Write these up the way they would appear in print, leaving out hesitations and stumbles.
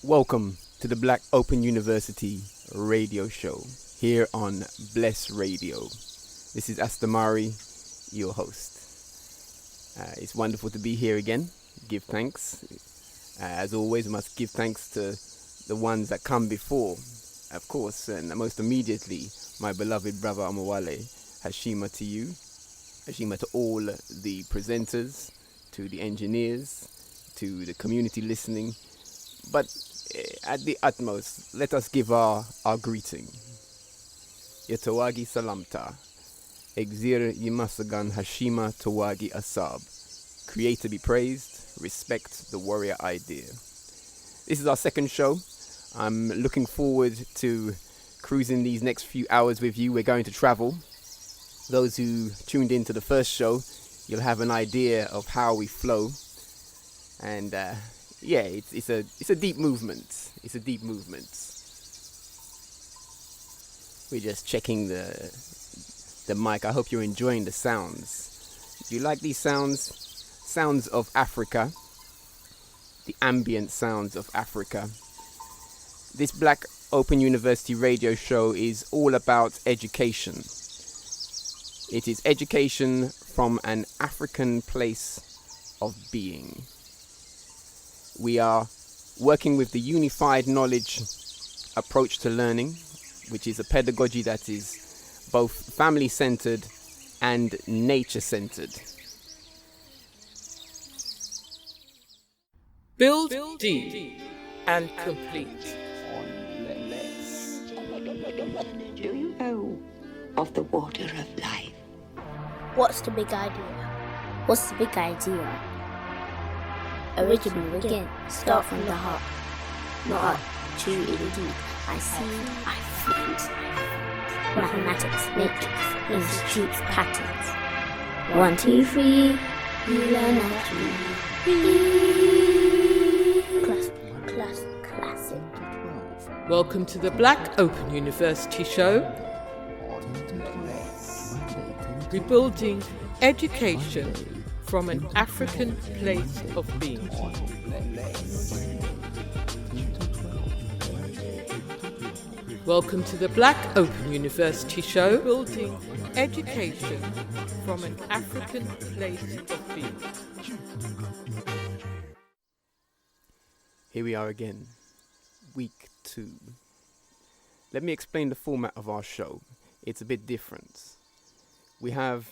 Welcome to the Black Open University radio show here on Bless Radio. This is Astamari, your host. It's wonderful to be here again. Give thanks. As always, we must give thanks to the ones that come before, of course, and most immediately, my beloved brother Amawale. Hashima to you. Hashima to all the presenters, to the engineers, to the community listening. But at the utmost, let us give our greeting. Yatawagi Salamta. Exir Yimasagan Hashima Tawagi Asab. Creator be praised, respect the warrior idea. This is our second show. I'm looking forward to cruising these next few hours with you. We're going to travel. Those who tuned into the first show, you'll have an idea of how we flow. And it's a deep movement. It's a deep movement. We're just checking the mic. I hope you're enjoying the sounds. Do you like these sounds? Sounds of Africa. The ambient sounds of Africa. This Black Open University radio show is all about education. It is education from an African place of being. We are working with the unified knowledge approach to learning, which is a pedagogy that is both family-centered and nature-centered. Build deep and complete. Do you know of the water of life? What's the big idea? What's the big idea? Original again, start from the heart. Not true indeed. I see, I feel. Mathematics, matrix, institutes, patterns. 1, 2, 3, you learn at 3. Classic. Welcome to the Black Open University show. We're building education from an African place of being. Welcome to the Black Open University show, building education from an African place of being. Here we are again, week 2. Let me explain the format of our show. It's a bit different. We have,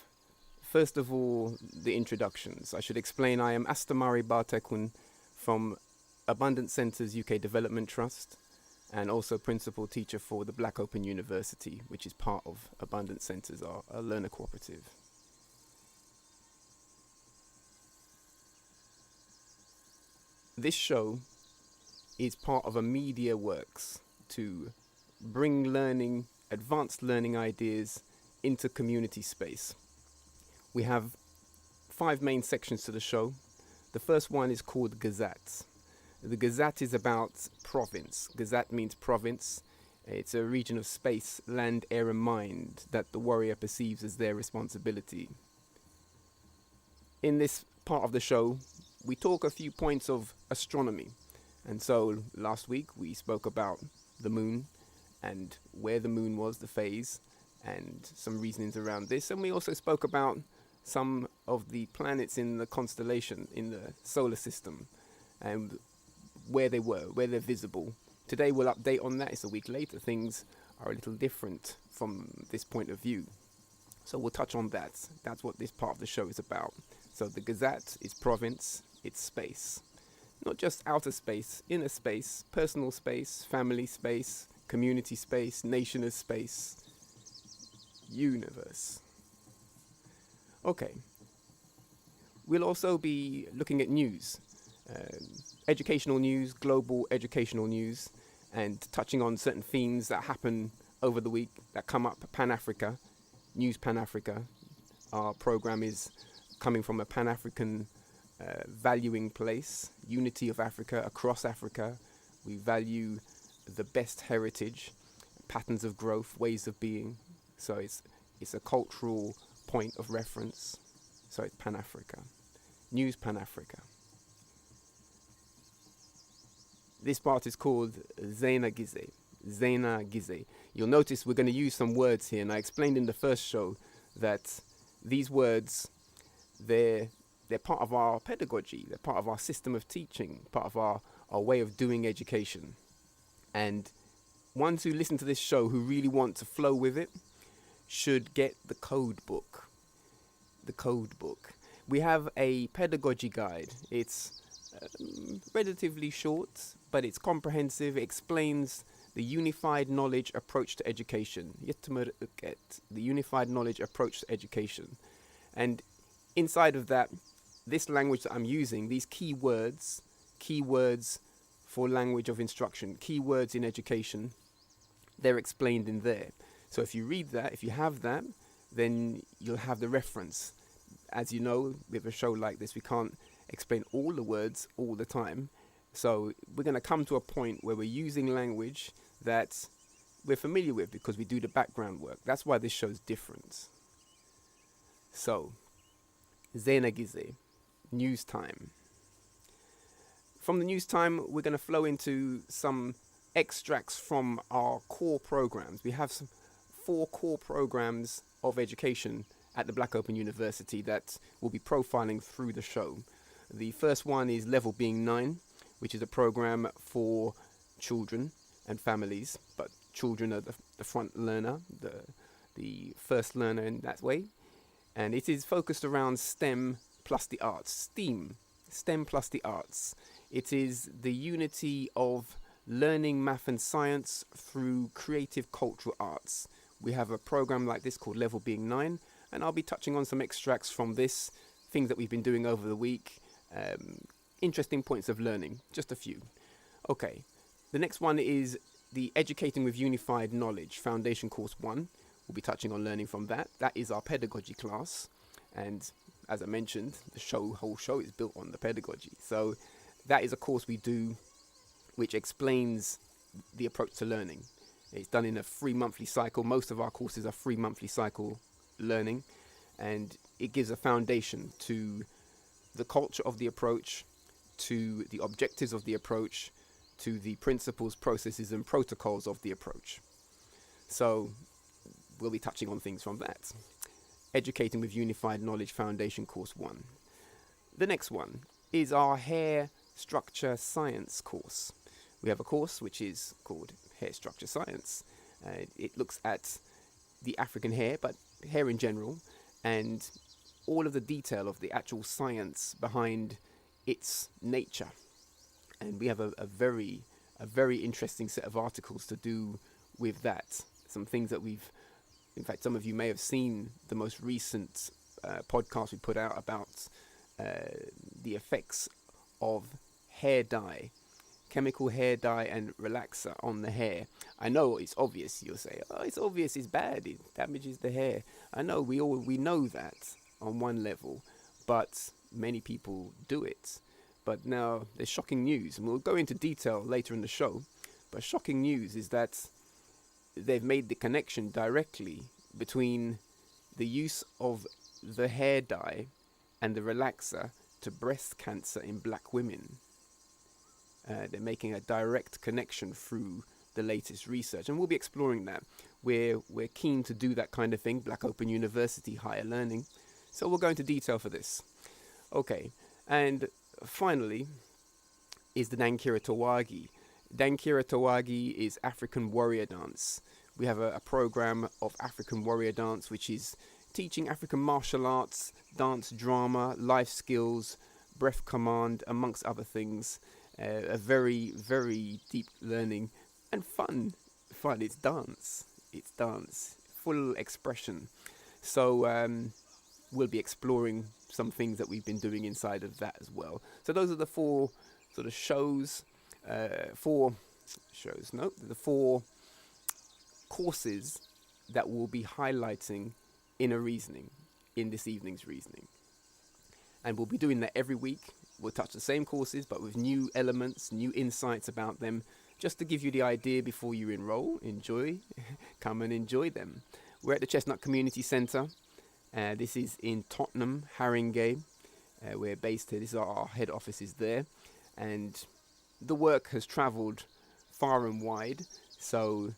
first of all, the introductions. I should explain I am Astamari Bartekun from Abundant Centres UK Development Trust and also principal teacher for the Black Open University, which is part of Abundant Centres, our learner cooperative. This show is part of a media works to bring learning, advanced learning ideas into community space. We have 5 main sections to the show. The first one is called Gzat. The Gzat is about province. Gzat means province. It's a region of space, land, air and mind that the warrior perceives as their responsibility. In this part of the show, we talk a few points of astronomy. And so last week we spoke about the moon and where the moon was, the phase, and some reasonings around this. And we also spoke about some of the planets in the constellation, in the solar system, and where they were, where they're visible. Today we'll update on that. It's a week later. Things are a little different from this point of view. So we'll touch on that. That's what this part of the show is about. So the Gzat is province, it's space. Not just outer space, inner space, personal space, family space, community space, nation as space, universe. Okay. We'll also be looking at news, educational news, global educational news, and touching on certain themes that happen over the week that come up. Pan-Africa, News Pan-Africa. Our program is coming from a Pan-African valuing place, unity of Africa, across Africa. We value the best heritage, patterns of growth, ways of being. So it's a cultural point of reference. So it's Pan-Africa. News Pan-Africa. This part is called Zena Gize. Zena Gize. You'll notice we're going to use some words here, and I explained in the first show that these words, they're part of our pedagogy, they're part of our system of teaching, part of our way of doing education. And ones who listen to this show who really want to flow with it should get the code book. The code book. We have a pedagogy guide. It's relatively short, but it's comprehensive. It explains the unified knowledge approach to education. The unified knowledge approach to education. And inside of that, this language that I'm using, these keywords for language of instruction, keywords in education, they're explained in there. So if you read that, if you have that, then you'll have the reference. As you know, with a show like this, we can't explain all the words all the time. So we're going to come to a point where we're using language that we're familiar with because we do the background work. That's why this show's different. So, Zena Gize, news time. From the news time, we're going to flow into some extracts from our core programs. We have 4 core programs of education at the Black Open University that we'll be profiling through the show. The first one is Level Being 9, which is a program for children and families, but children are the front learner, the first learner in that way. And it is focused around STEM plus the arts, STEM plus the arts. It is the unity of learning math and science through creative cultural arts. We have a program like this called Level Being 9, and I'll be touching on some extracts from this, things that we've been doing over the week, interesting points of learning, just a few. Okay, the next one is the Educating with Unified Knowledge Foundation Course 1. We'll be touching on learning from that. That is our pedagogy class, and as I mentioned, the whole show is built on the pedagogy. So that is a course we do which explains the approach to learning. It's done in a 3 monthly cycle. Most of our courses are 3 monthly cycle learning, and it gives a foundation to the culture of the approach, to the objectives of the approach, to the principles, processes and protocols of the approach. So we'll be touching on things from that. Educating with Unified Knowledge Foundation Course 1. The next one is our Hair Structure Science course. We have a course which is called Hair Structure Science. It looks at the African hair, but hair in general, and all of the detail of the actual science behind its nature. And we have a very interesting set of articles to do with that. Some things that in fact, some of you may have seen the most recent podcast we put out about the effects of hair dye, chemical hair dye and relaxer on the hair. I know it's obvious. You'll say, oh, it's obvious, it's bad, it damages the hair. I know, we know that on one level, but many people do it. But now there's shocking news, and we'll go into detail later in the show, but shocking news is that they've made the connection directly between the use of the hair dye and the relaxer to breast cancer in black women. They're making a direct connection through the latest research, and we'll be exploring that. We're keen to do that kind of thing, Black Open University, higher learning. So we'll go into detail for this. Okay, and finally is the Dankira Tawagi. Dankira Tawagi is African warrior dance. We have a program of African warrior dance, which is teaching African martial arts, dance, drama, life skills, breath command, amongst other things. A very, very deep learning and fun. It's dance, full expression. So we'll be exploring some things that we've been doing inside of that as well. So those are the 4 sort of shows, the 4 courses that we'll be highlighting in this evening's reasoning. And we'll be doing that every week. We'll touch the same courses, but with new elements, new insights about them, just to give you the idea before you enroll. Come and enjoy them. We're at the Chestnut Community Centre. This is in Tottenham, Haringey. We're based here. Our head office is there. And the work has travelled far and wide, so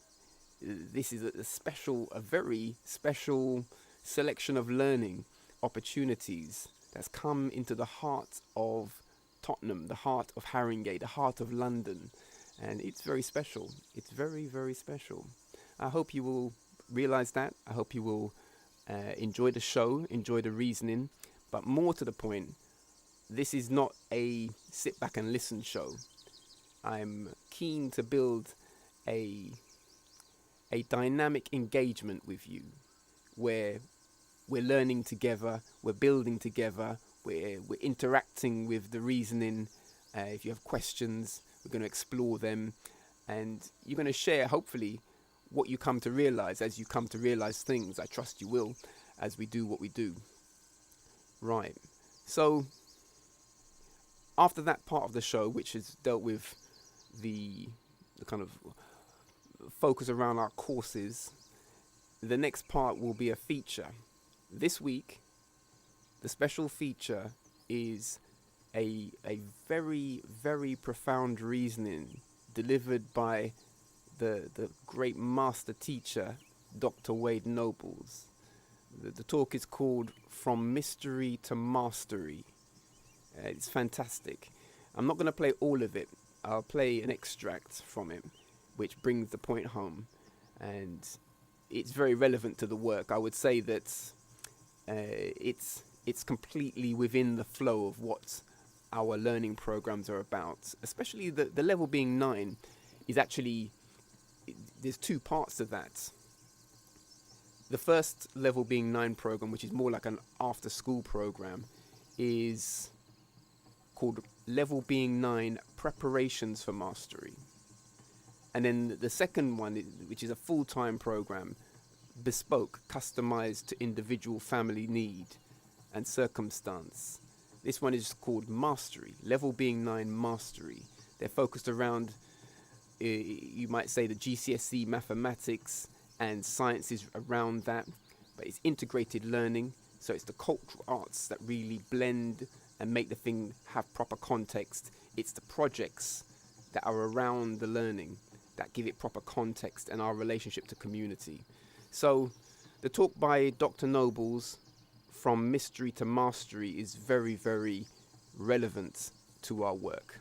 this is a very special selection of learning opportunities that's come into the heart of Tottenham, the heart of Haringey, the heart of London, and it's very special. It's very, very special. I hope you will realise that. I hope you will enjoy the show, enjoy the reasoning, but more to the point, this is not a sit back and listen show. I'm keen to build a dynamic engagement with you where we're learning together, we're building together, we're interacting with the reasoning. If you have questions, we're going to explore them, and you're going to share, hopefully, what you come to realize as you come to realize things. I trust you will, as we do what we do. Right. So, after that part of the show, which has dealt with the kind of focus around our courses, the next part will be a feature. This week, the special feature is a very, very profound reasoning delivered by the great master teacher, Dr. Wade Nobles. The talk is called From Mystery to Mastery. It's fantastic. I'm not going to play all of it. I'll play an extract from it, which brings the point home, and it's very relevant to the work. I would say that it's completely within the flow of what our learning programs are about, especially the level being 9 is actually, there's two parts to that. The first level being 9 program, which is more like an after school program, is called level being 9 preparations for mastery. And then the second one, which is a full-time program, bespoke, customized to individual family need and circumstance. This one is called Mastery, level being 9 Mastery. They're focused around, you might say, the GCSE mathematics and sciences around that, but it's integrated learning, so it's the cultural arts that really blend and make the thing have proper context. It's the projects that are around the learning that give it proper context and our relationship to community. So the talk by Dr. Nobles, From Mystery to Mastery, is very, very relevant to our work.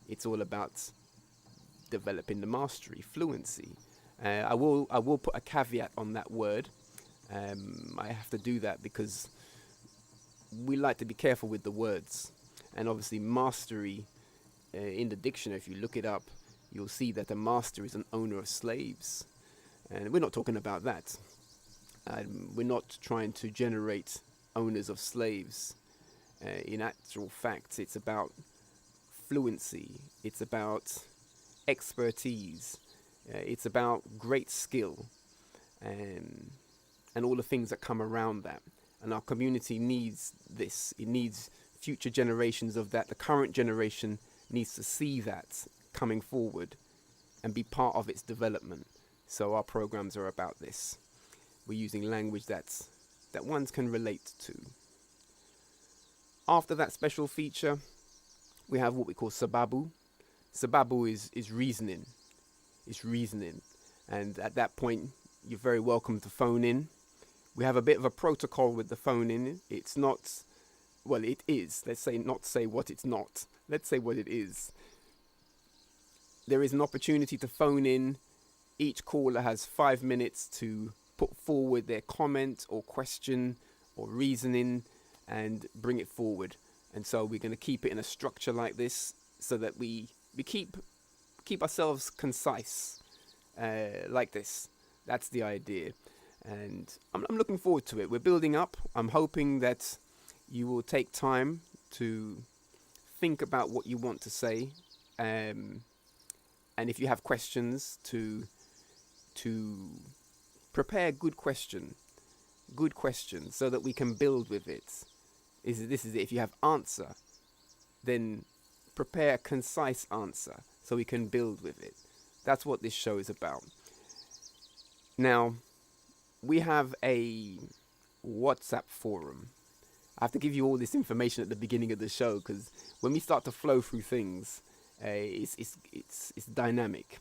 It's all about developing the mastery, fluency. I will put a caveat on that word. I have to do that because we like to be careful with the words. And obviously mastery, in the dictionary, if you look it up, you'll see that a master is an owner of slaves. And we're not talking about that. We're not trying to generate owners of slaves. In actual fact, it's about fluency. It's about expertise. It's about great skill. And all the things that come around that. And our community needs this. It needs future generations of that. The current generation needs to see that coming forward and be part of its development. So our programs are about this. We're using language that ones can relate to. After that special feature, we have what we call Sababu. Sababu is reasoning. It's reasoning. And at that point, you're very welcome to phone in. We have a bit of a protocol with the phone in. It's not, well, it is. Let's say not say what it's not. Let's say what it is. There is an opportunity to phone in. Each caller has 5 minutes to put forward their comment or question or reasoning and bring it forward. And so we're going to keep it in a structure like this so that we keep ourselves concise, like this. That's the idea. And I'm looking forward to it. We're building up. I'm hoping that you will take time to think about what you want to say. And if you have questions, to prepare good questions so that we can build with it. This is it. If you have answer, then prepare a concise answer so we can build with it. That's what this show is about. Now, we have a WhatsApp forum. I have to give you all this information at the beginning of the show because when we start to flow through things, It's dynamic.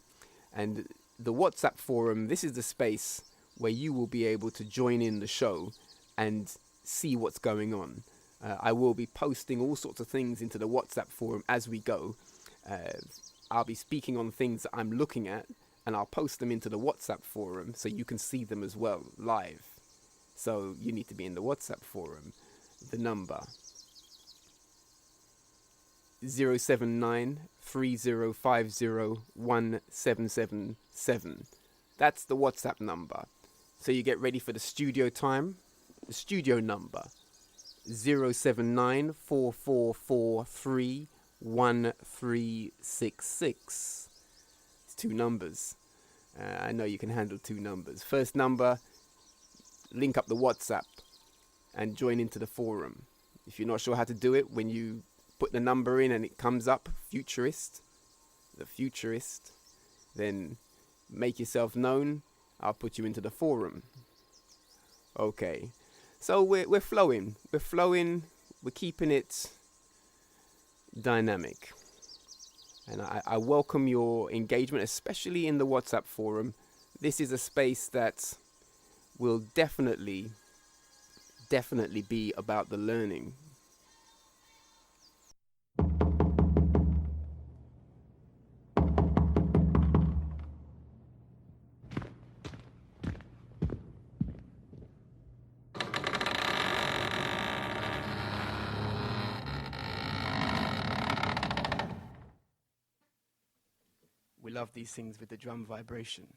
And the WhatsApp forum, this is the space where you will be able to join in the show and see what's going on. I will be posting all sorts of things into the WhatsApp forum as we go. I'll be speaking on things that I'm looking at, and I'll post them into the WhatsApp forum so you can see them as well live. So you need to be in the WhatsApp forum. The number 079-3050-1777. That's the WhatsApp number. So you get ready for the studio time. The studio number 079-4443-1366. It's 2 numbers. I know you can handle 2 numbers. First number, link up the WhatsApp and join into the forum. If you're not sure how to do it, when you put the number in and it comes up, the futurist, then make yourself known. I'll put you into the forum. Okay, so we're flowing, we're keeping it dynamic. And I welcome your engagement, especially in the WhatsApp forum. This is a space that will definitely be about the learning. We love these things with the drum vibration.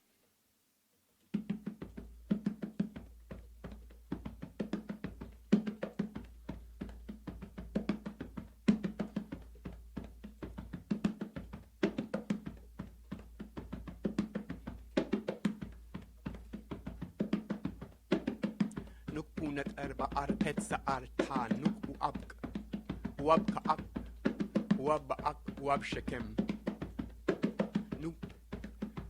Nukpunat erba arpetsa arta nuk uabk uabka ak uab ak uab shekem.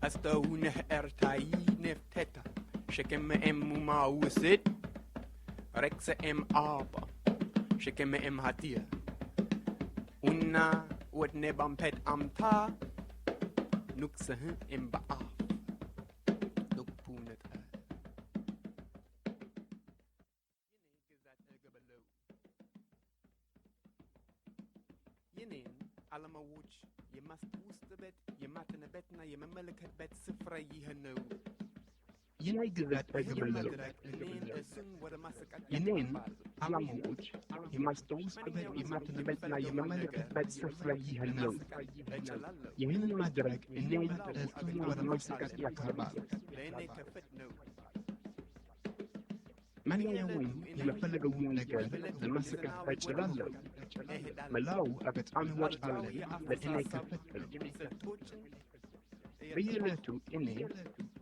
أستونه إرتاي نفتتا شكم ما وسد ركس آبا شكم هاتيا ونا ودنبام بيت تا نكسه بآف نكبونت ينين على ما وجه يمستوستبت يماتنبتنا يمملكت بيت سفرة يهنو Zena Gize ينين على موج يمستوس قبل يماتنبتنا يمملكت بيت سفرة يهنو يهن المدرك إنين أسن ورمسكت يكهرباء من يوم يمفلق ونجا المسكت بيت شلالو ملاو أبت أموج علي لإني كفتل بيلتو إني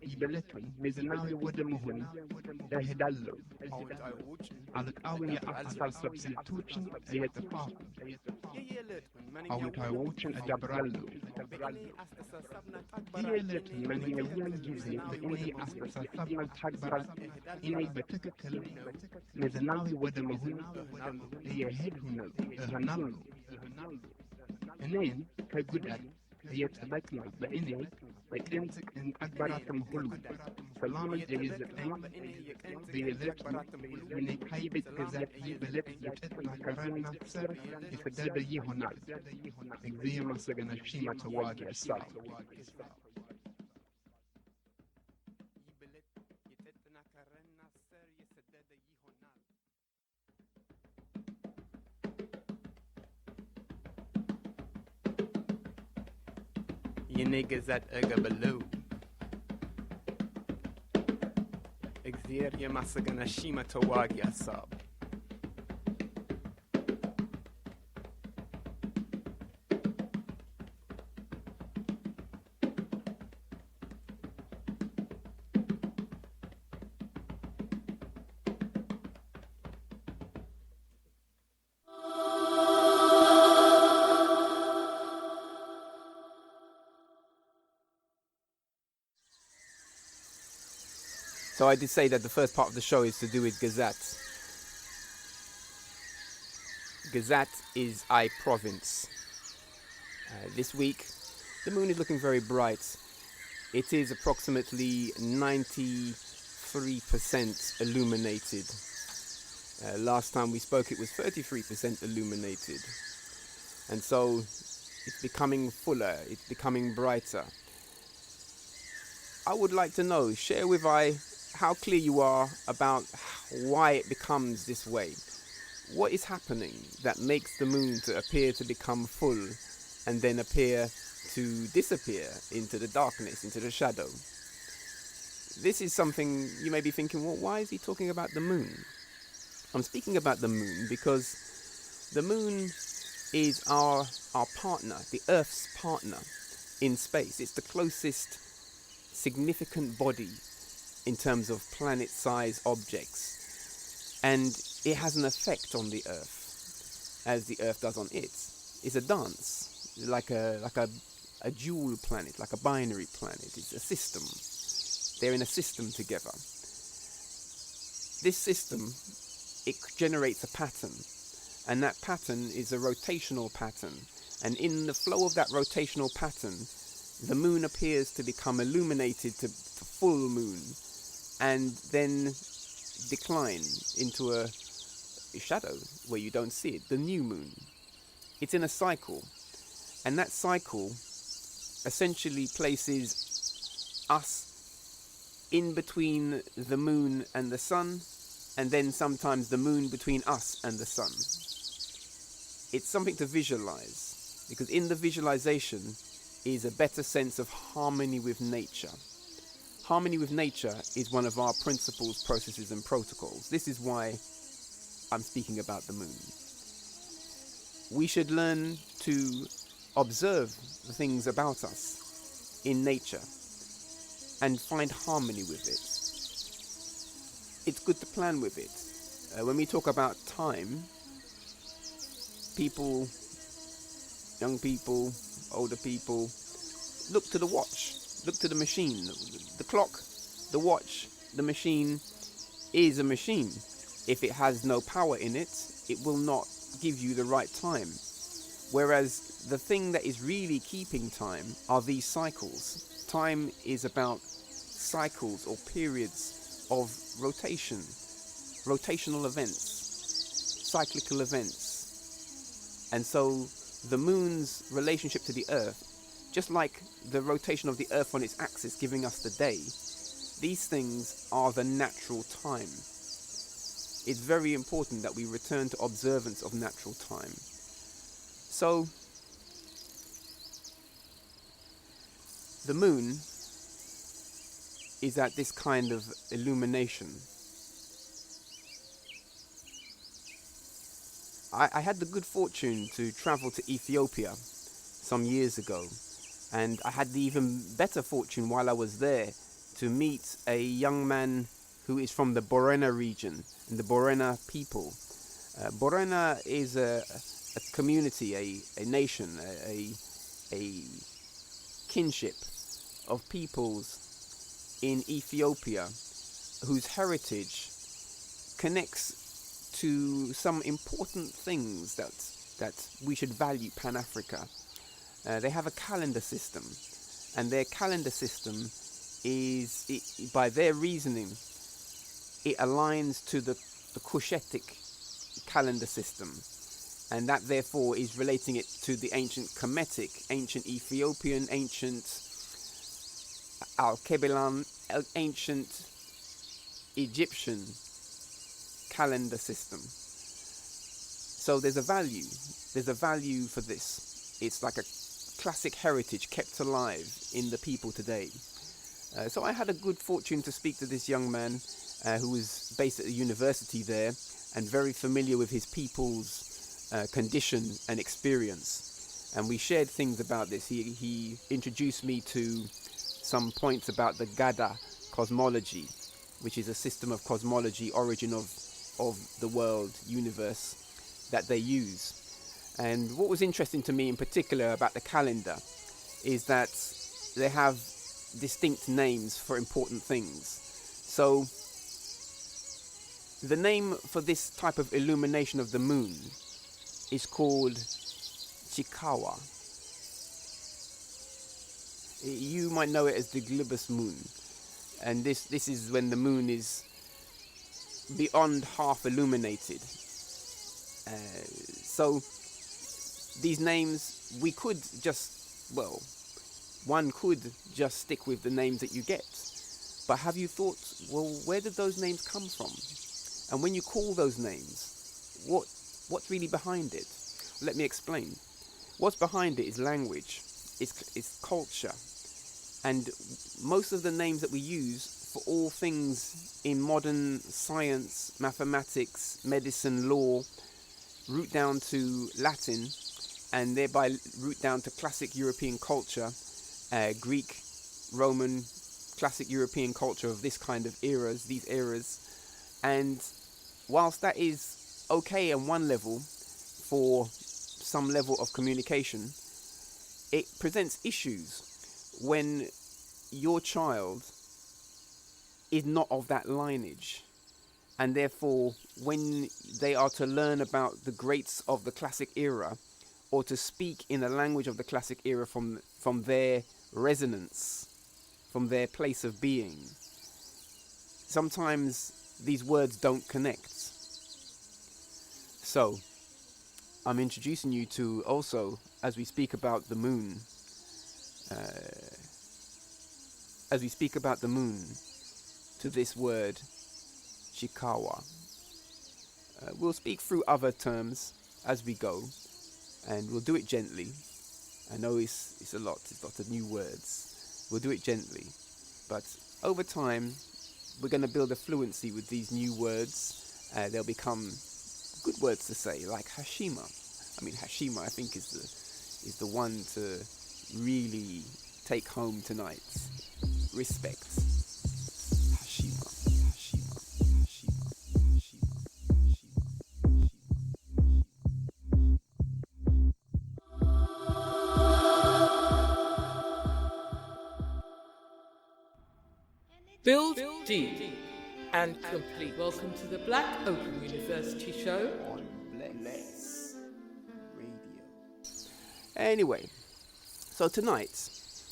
يبلتو ميزناوي ودمهن يهدالو على الأول يأفصل سبستوشن يتفاق أو تاووشن أدبرالو يلتو من يوين جيزي بإني أستصل سبنا تكبر إني بتكتل ميزناوي ودمهن يهدهن هنالو إنين كجدد يتبكنا بإني وإنتك إن أكبرتم هلو سلام الجيزة بيزت من كيبت كذات يبلت يتتنا كرنا سر يفدد يهنال إذا ما سجن الشيمة تواجه الساعة Gzat below. Exer Yamasagana Shima Tawagi Asab. So I did say that the first part of the show is to do with Gzat. Gzat is iProvince. This week, the moon is looking very bright. It is approximately 93% illuminated. Last time we spoke, it was 33% illuminated. And so it's becoming fuller, it's becoming brighter. I would like to know, share with I how clear you are about why it becomes this way. What is happening that makes the moon to appear to become full and then appear to disappear into the darkness, into the shadow? This is something you may be thinking, well, why is he talking about the moon? I'm speaking about the moon because the moon is our partner, the Earth's partner in space. It's the closest significant body in terms of planet-sized objects. And it has an effect on the Earth, as the Earth does on it. It's a dance, like a dual planet, like a binary planet. It's a system. They're in a system together. This system, it generates a pattern, and that pattern is a rotational pattern. And in the flow of that rotational pattern, the moon appears to become illuminated to full moon, and then decline into a shadow where you don't see it, the new moon. It's in a cycle, and that cycle essentially places us in between the moon and the sun, and then sometimes the moon between us and the sun. It's something to visualize, because in the visualization is a better sense of harmony with nature. Harmony with nature is one of our principles, processes, and protocols. This is why I'm speaking about the moon. We should learn to observe the things about us in nature and find harmony with it. It's good to plan with it. When we talk about time, people, young people, older people, look to the watch, look to the machine. The clock, the watch, the machine is a machine. If it has no power in it, it will not give you the right time. Whereas the thing that is really keeping time are these cycles. Time is about cycles or periods of rotation, rotational events, cyclical events. And so the moon's relationship to the earth, just like the rotation of the earth on its axis giving us the day, these things are the natural time. It's very important that we return to observance of natural time. So, the moon is at this kind of illumination. I had the good fortune to travel to Ethiopia some years ago, and I had the even better fortune while I was there to meet a young man who is from the Borena region and the Borena people. Borena is a community, a nation, a kinship of peoples in Ethiopia whose heritage connects to some important things that we should value Pan-Africa. They have a calendar system, and their calendar system is, by their reasoning, it aligns to the Cushitic calendar system, and that therefore is relating it to the ancient Kemetic, ancient Ethiopian, ancient Al-Kebilan, ancient Egyptian calendar system. So there's a value for this. It's like a classic heritage kept alive in the people today. So I had a good fortune to speak to this young man who was based at the university there and very familiar with his people's condition and experience. And we shared things about this. He introduced me to some points about the Gada cosmology, which is a system of cosmology, origin of the world, universe, that they use. And what was interesting to me in particular about the calendar is that they have distinct names for important things. So the name for this type of illumination of the moon is called Chikawa. You might know it as the gibbous moon, and this is when the moon is beyond half illuminated. So these names, we could just, well, one could just stick with the names that you get. But have you thought, well, where did those names come from? And when you call those names, what's really behind it? Let me explain. What's behind it is language, it's culture. And most of the names that we use for all things in modern science, mathematics, medicine, law, root down to Latin, and thereby root down to classic European culture, Greek, Roman, classic European culture of this kind of eras, these eras. And whilst that is okay on one level for some level of communication, it presents issues when your child is not of that lineage. And therefore, when they are to learn about the greats of the classic era, or to speak in the language of the classic era from their resonance, from their place of being, sometimes these words don't connect. So, I'm introducing you to also, as we speak about the moon, to this word, Chikawa. We'll speak through other terms as we go, and we'll do it gently. I know it's a lot of new words. We'll do it gently, but over time we're going to build a fluency with these new words. They'll become good words to say, like Hashima. I mean, Hashima, I think, is the one to really take home tonight. Respect. Hashima, Hashima, Hashima, Hashima, Hashima, Build deep and complete. Welcome to the Black Open University show on Bless Radio. Anyway, so tonight,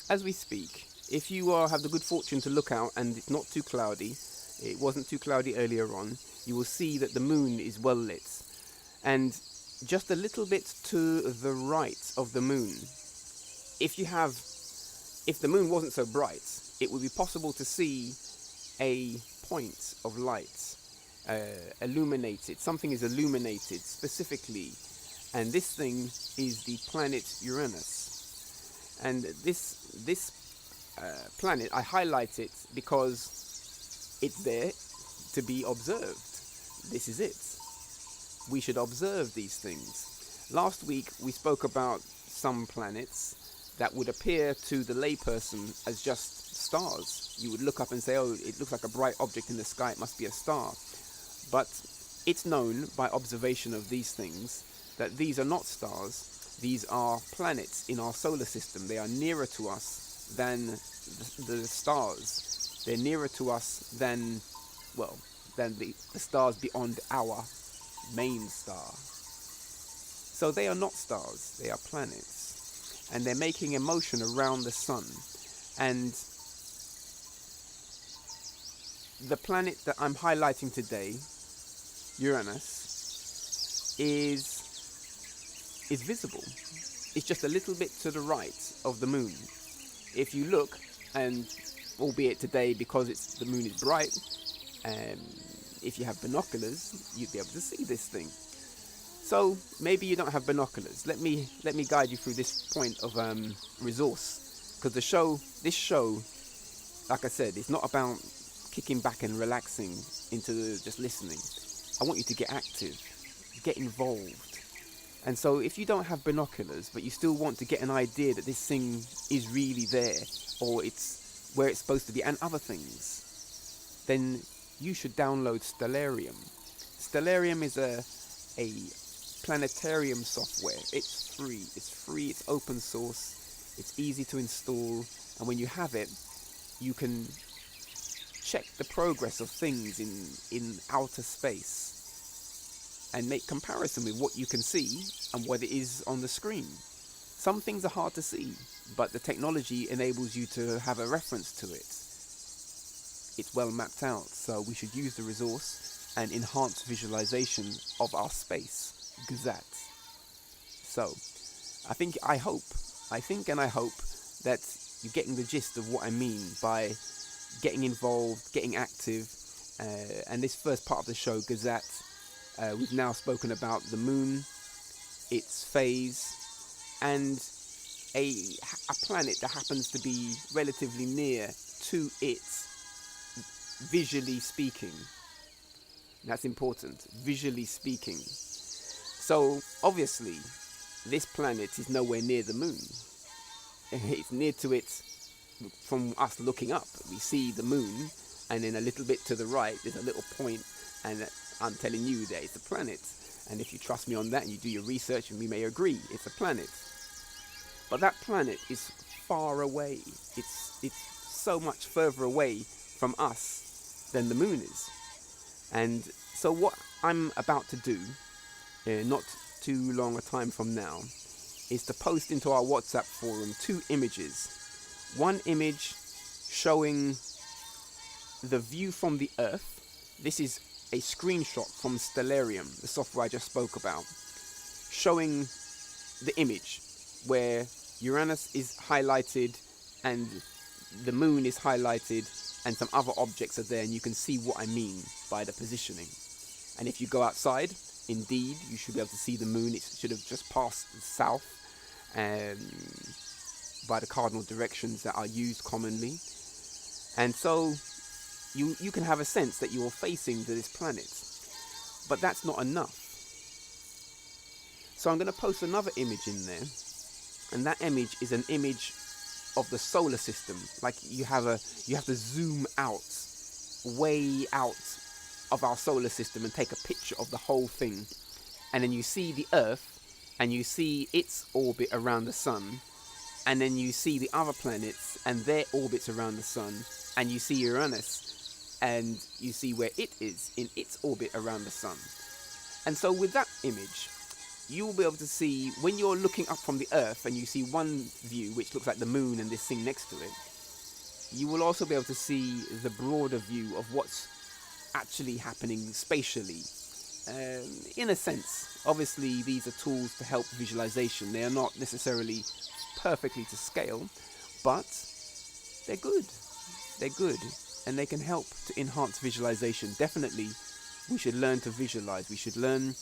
as we speak, if you have the good fortune to look out and it's not too cloudy, it wasn't too cloudy earlier on, you will see that the moon is well lit. And just a little bit to the right of the moon, if the moon wasn't so bright, it would be possible to see a point of light illuminated. Something is illuminated specifically, and this thing is the planet Uranus. And this planet, I highlight it because it's there to be observed. This is it. We should observe these things. Last week we spoke about some planets that would appear to the layperson as just stars. You would look up and say, oh, it looks like a bright object in the sky, it must be a star. But it's known by observation of these things that these are not stars, these are planets in our solar system. They are nearer to us than the stars. They're nearer to us than the stars beyond our main star. So they are not stars, they are planets. And they're making a motion around the sun. And the planet that I'm highlighting today, Uranus, is visible. It's just a little bit to the right of the moon. If you look, and albeit today because the moon is bright, if you have binoculars, you'd be able to see this thing. So maybe you don't have binoculars. Let me guide you through this point of resource, because this show, like I said, it's not about kicking back and relaxing into just listening. I want you to get active, get involved. And so if you don't have binoculars, but you still want to get an idea that this thing is really there, or it's where it's supposed to be, and other things, then you should download Stellarium. Stellarium is a planetarium software. It's free, it's open source, it's easy to install, and when you have it, you can check the progress of things in outer space and make comparison with what you can see and what it is on the screen. some things are hard to see, but the technology enables you to have a reference to it. It's well mapped out, so we should use the resource and enhance visualization of our space, Gzat. So, I think and I hope that you're getting the gist of what I mean by getting involved, getting active, and this first part of the show, Gzat, we've now spoken about the moon, its phase, and a planet that happens to be relatively near to it, visually speaking. That's important, visually speaking. So, obviously, this planet is nowhere near the moon. It's near to it from us looking up. We see the moon, and then a little bit to the right, there's a little point, and I'm telling you that it's a planet. And if you trust me on that and you do your research, and we may agree, it's a planet. But that planet is far away. It's so much further away from us than the moon is. And so what I'm about to do, not too long a time from now, is to post into our WhatsApp forum 2 images. One image showing the view from the Earth. This is a screenshot from Stellarium, the software I just spoke about, showing the image where Uranus is highlighted and the moon is highlighted and some other objects are there, and you can see what I mean by the positioning. And if you go outside, indeed, you should be able to see the moon. It should have just passed south by the cardinal directions that are used commonly. And so you can have a sense that you're facing to this planet. But that's not enough. So I'm going to post another image in there. And that image is an image of the solar system. Like you have to zoom out, way out of our solar system and take a picture of the whole thing. And then you see the Earth and you see its orbit around the sun. And then you see the other planets and their orbits around the sun. And you see Uranus and you see where it is in its orbit around the sun. And so with that image, you will be able to see, when you're looking up from the Earth and you see one view which looks like the moon and this thing next to it, you will also be able to see the broader view of what's actually happening spatially. In a sense, obviously these are tools to help visualization. They are not necessarily perfectly to scale, but they're good. They're good, and they can help to enhance visualization. Definitely, we should learn to visualize. We should learn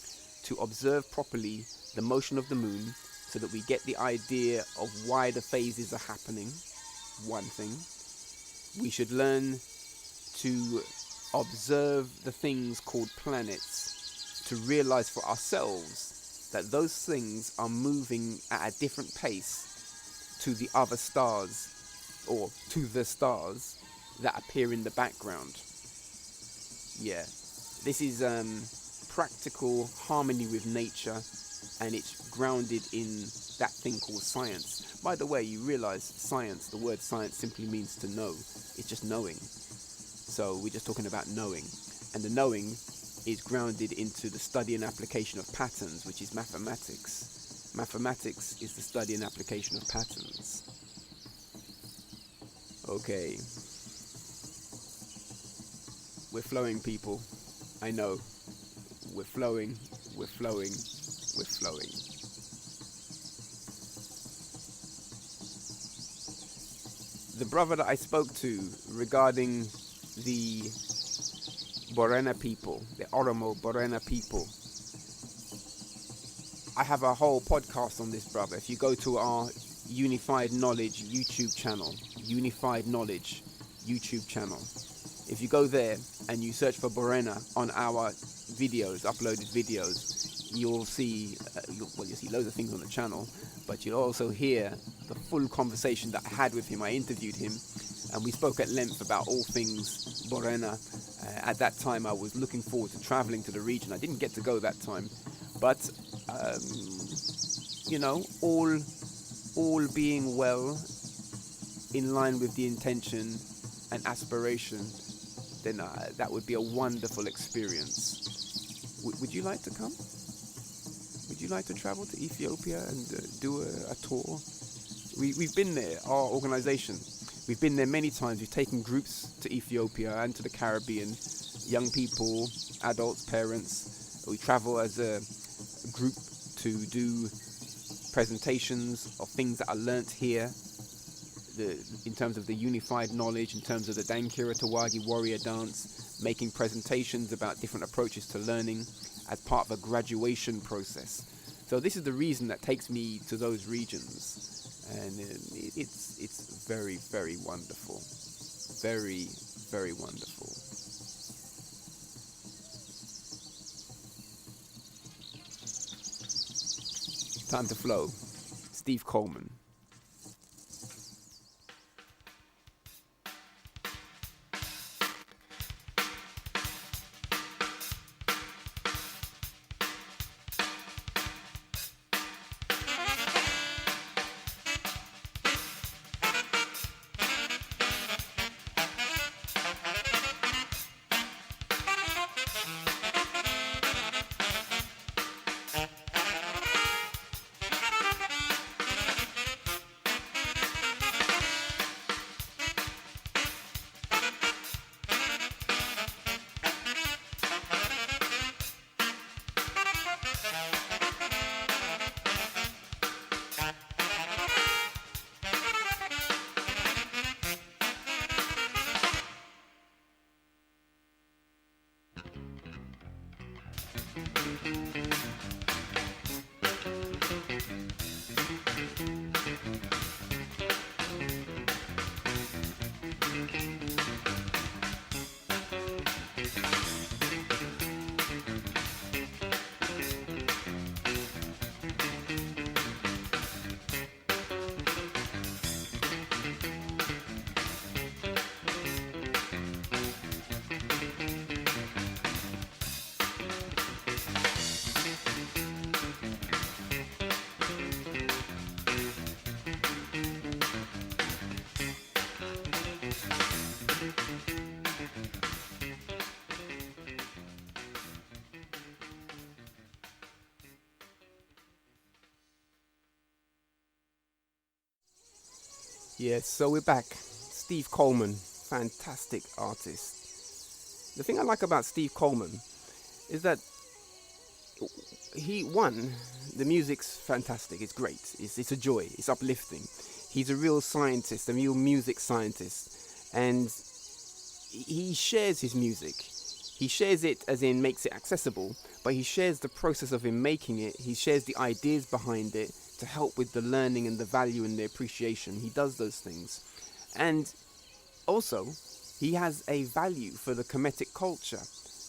to observe properly the motion of the moon so that we get the idea of why the phases are happening. One thing. We should learn to observe the things called planets, to realize for ourselves that those things are moving at a different pace to the other stars, or to the stars that appear in the background. Yeah, this is practical harmony with nature, and it's grounded in that thing called science. By the way, you realize science, the word science simply means to know. It's just knowing. So we're just talking about knowing, and the knowing is grounded into the study and application of patterns, which is mathematics. Mathematics is the study and application of patterns. Okay. We're flowing, people. I know. We're flowing, we're flowing, we're flowing. The brother that I spoke to regarding the Borena people, the Oromo Borena people, I have a whole podcast on this, brother. If you go to our Unified Knowledge YouTube channel, if you go there and you search for Borena on our videos, uploaded videos, you'll see, you'll see loads of things on the channel, but you'll also hear the full conversation that I had with him. I interviewed him, and we spoke at length about all things Borena. At that time, I was looking forward to traveling to the region. I didn't get to go that time, but you know, all being well, in line with the intention and aspiration, then that would be a wonderful experience. Would you like to come? Would you like to travel to Ethiopia and do a tour? We've been there, our organization. We've been there many times. We've taken groups to Ethiopia and to the Caribbean, young people, adults, parents. We travel as a group to do presentations of things that are learnt here, in terms of the unified knowledge, in terms of the Dankira Tawagi warrior dance, making presentations about different approaches to learning as part of a graduation process. So this is the reason that takes me to those regions, and it's very, very wonderful, very, very wonderful. Time to flow. Steve Coleman. Yes, so we're back. Steve Coleman, fantastic artist. The thing I like about Steve Coleman is that the music's fantastic. It's great. It's a joy. It's uplifting. He's a real scientist, a real music scientist, and he shares his music. He shares it as in makes it accessible, but he shares the process of him making it. He shares the ideas behind it to help with the learning and the value and the appreciation. He does those things. And also, he has a value for the Kemetic culture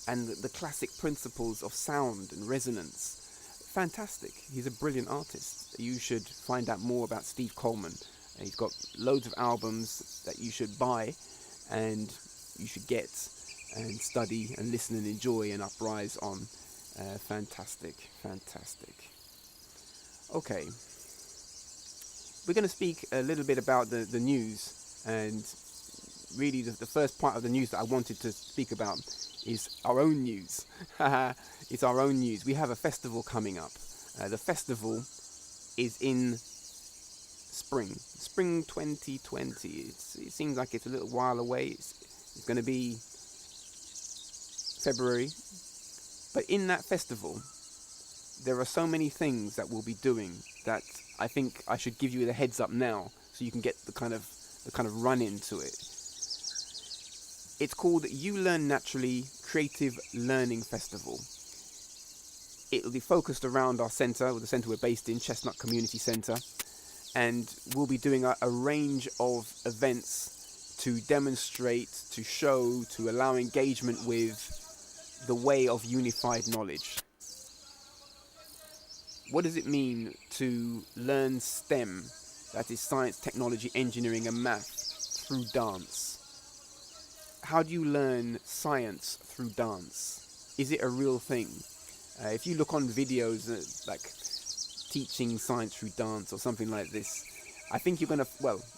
and the classic principles of sound and resonance. Fantastic. He's a brilliant artist. You should find out more about Steve Coleman. He's got loads of albums that you should buy and you should get and study and listen and enjoy and uprise on. Fantastic, fantastic. Okay, we're going to speak a little bit about the news, and really the first part of the news that I wanted to speak about is our own news. It's our own news. We have a festival coming up. The festival is in spring 2020. It seems like it's a little while away. It's going to be February, but in that festival there are so many things that we'll be doing that I think I should give you the heads up now so you can get the kind of run into it. It's called uLearn Naturally Creative Learning Festival. It'll be focused around our centre, the centre we're based in, Chestnut Community Centre, and we'll be doing a range of events to demonstrate, to show, to allow engagement with the way of unified knowledge. What does it mean to learn STEM, that is science, technology, engineering and math, through dance? How do you learn science through dance? Is it a real thing? If you look on videos like teaching science through dance or something like this, I think you're going to,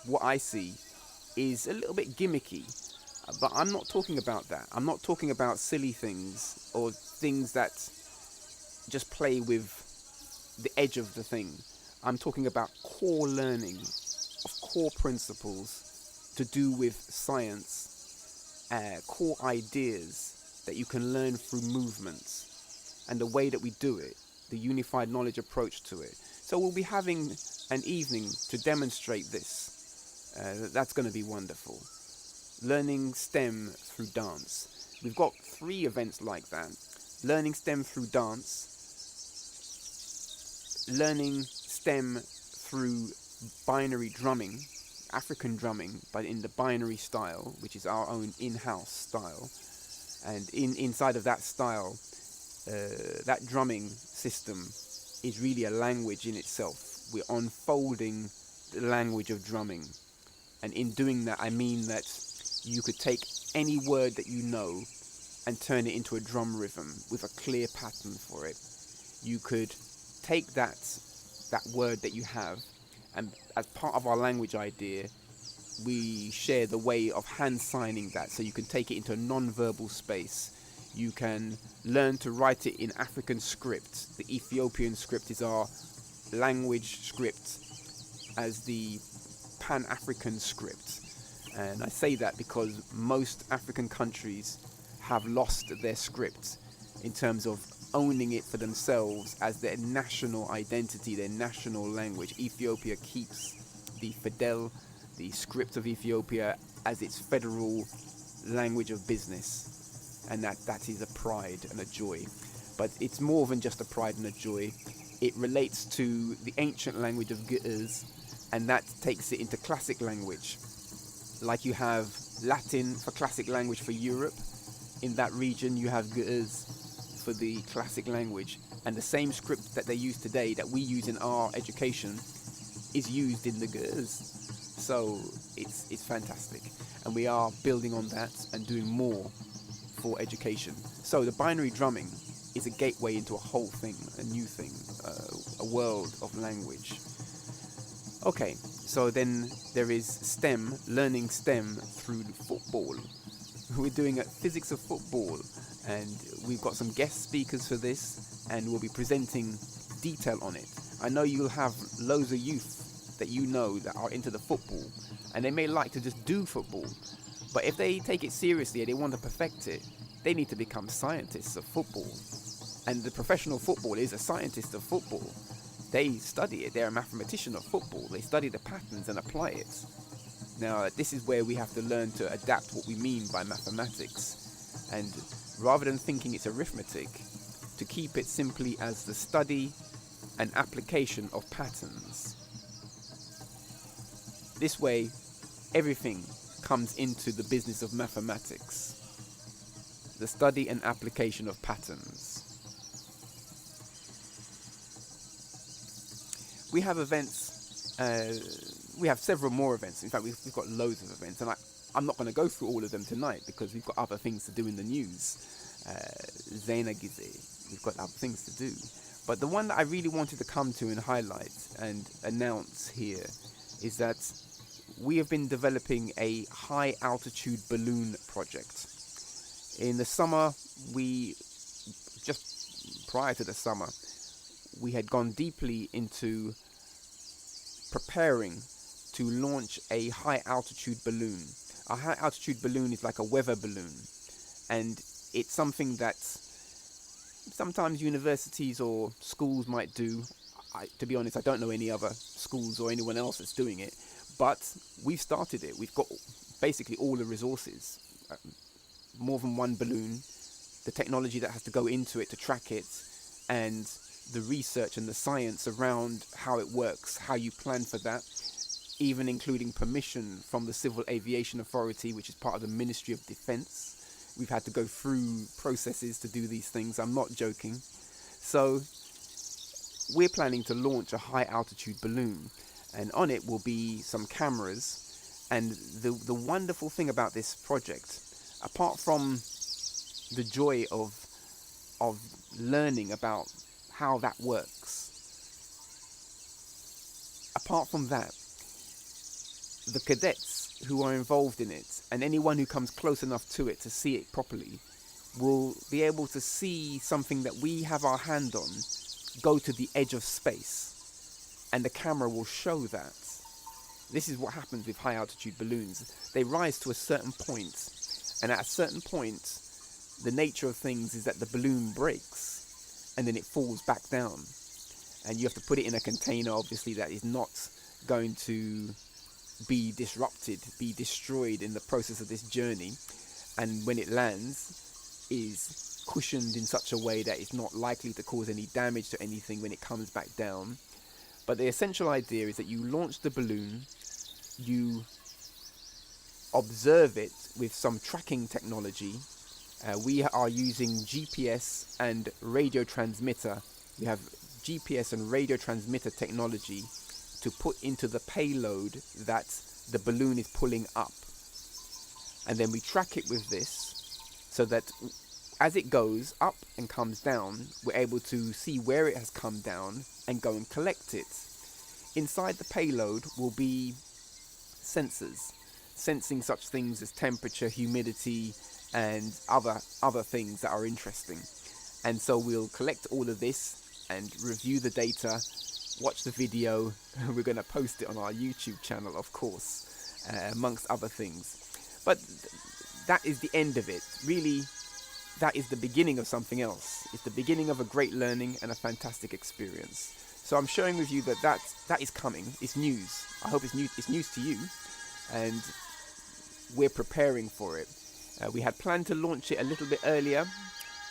what I see is a little bit gimmicky. But I'm not talking about that. I'm not talking about silly things or things that just play with the edge of the thing. I'm talking about core learning of core principles to do with science, core ideas that you can learn through movements, and the way that we do it, the unified knowledge approach to it. So we'll be having an evening to demonstrate this. That's going to be wonderful. Learning STEM through dance. We've got 3 events like that. Learning STEM through dance, learning STEM through binary drumming, African drumming, but in the binary style, which is our own in-house style. And inside of that style, that drumming system is really a language in itself. We're unfolding the language of drumming. And in doing that, I mean that you could take any word that you know and turn it into a drum rhythm with a clear pattern for it. You could take that word that you have, and as part of our language idea, we share the way of hand signing that, so you can take it into a non-verbal space. You can learn to write it in African script. The Ethiopian script is our language script as the Pan-African script. And I say that because most African countries have lost their script in terms of owning it for themselves as their national identity, their national language. Ethiopia keeps the Fidel, the script of Ethiopia, as its federal language of business. And that is a pride and a joy. But it's more than just a pride and a joy. It relates to the ancient language of Gzat, and that takes it into classic language. Like you have Latin for classic language for Europe. In that region you have Gzat for the classic language, and the same script that they use today, that we use in our education, is used in the Gzat. So it's fantastic, and we are building on that and doing more for education. So the binary drumming is a gateway into a whole thing, a new thing, a world of language. Okay, so then there is STEM, learning STEM through football. We're doing a physics of football, and we've got some guest speakers for this, and we'll be presenting detail on it. I know you'll have loads of youth that you know that are into the football, and they may like to just do football, but if they take it seriously and they want to perfect it, they need to become scientists of football. And the professional footballer is a scientist of football. They study it. They're a mathematician of football. They study the patterns and apply it. Now, this is where we have to learn to adapt what we mean by mathematics. And rather than thinking it's arithmetic, to keep it simply as the study and application of patterns. This way, everything comes into the business of mathematics. The study and application of patterns. We have events, we have several more events. In fact, we've got loads of events, and I'm not going to go through all of them tonight because we've got other things to do in the news. Zena Gize, we've got other things to do. But the one that I really wanted to come to and highlight and announce here is that we have been developing a high altitude balloon project. In the summer, just prior to the summer, we had gone deeply into preparing to launch a high altitude balloon. A high altitude balloon is like a weather balloon, and it's something that sometimes universities or schools might do. To be honest, I don't know any other schools or anyone else that's doing it, but we've started it. We've got basically all the resources, more than one balloon, the technology that has to go into it to track it, and the research and the science around how it works, how you plan for that, even including permission from the Civil Aviation Authority, which is part of the Ministry of Defense. We've had to go through processes to do these things. I'm not joking. So we're planning to launch a high altitude balloon, and on it will be some cameras. And the wonderful thing about this project, apart from the joy of learning about how that works, apart from that, the cadets who are involved in it, and anyone who comes close enough to it to see it properly, will be able to see something that we have our hand on go to the edge of space, and the camera will show that. This is what happens with high altitude balloons. They rise to a certain point, and at a certain point, the nature of things is that the balloon breaks and then it falls back down. And you have to put it in a container, obviously, that is not going to be disrupted, be destroyed in the process of this journey. And when it lands, is cushioned in such a way that it's not likely to cause any damage to anything when it comes back down. But the essential idea is that you launch the balloon, you observe it with some tracking technology. We are using GPS and radio transmitter. We have GPS and radio transmitter technology to put into the payload that the balloon is pulling up. And then we track it with this so that as it goes up and comes down, we're able to see where it has come down and go and collect it. Inside the payload will be sensors, sensing such things as temperature, humidity, and other things that are interesting. And so we'll collect all of this and review the data, watch the video. We're going to post it on our YouTube channel, of course, amongst other things. But that is the end of it. Really, that is the beginning of something else. It's the beginning of a great learning and a fantastic experience. So I'm sharing with you that is coming. It's news. I hope it's news to you, and we're preparing for it. We had planned to launch it a little bit earlier,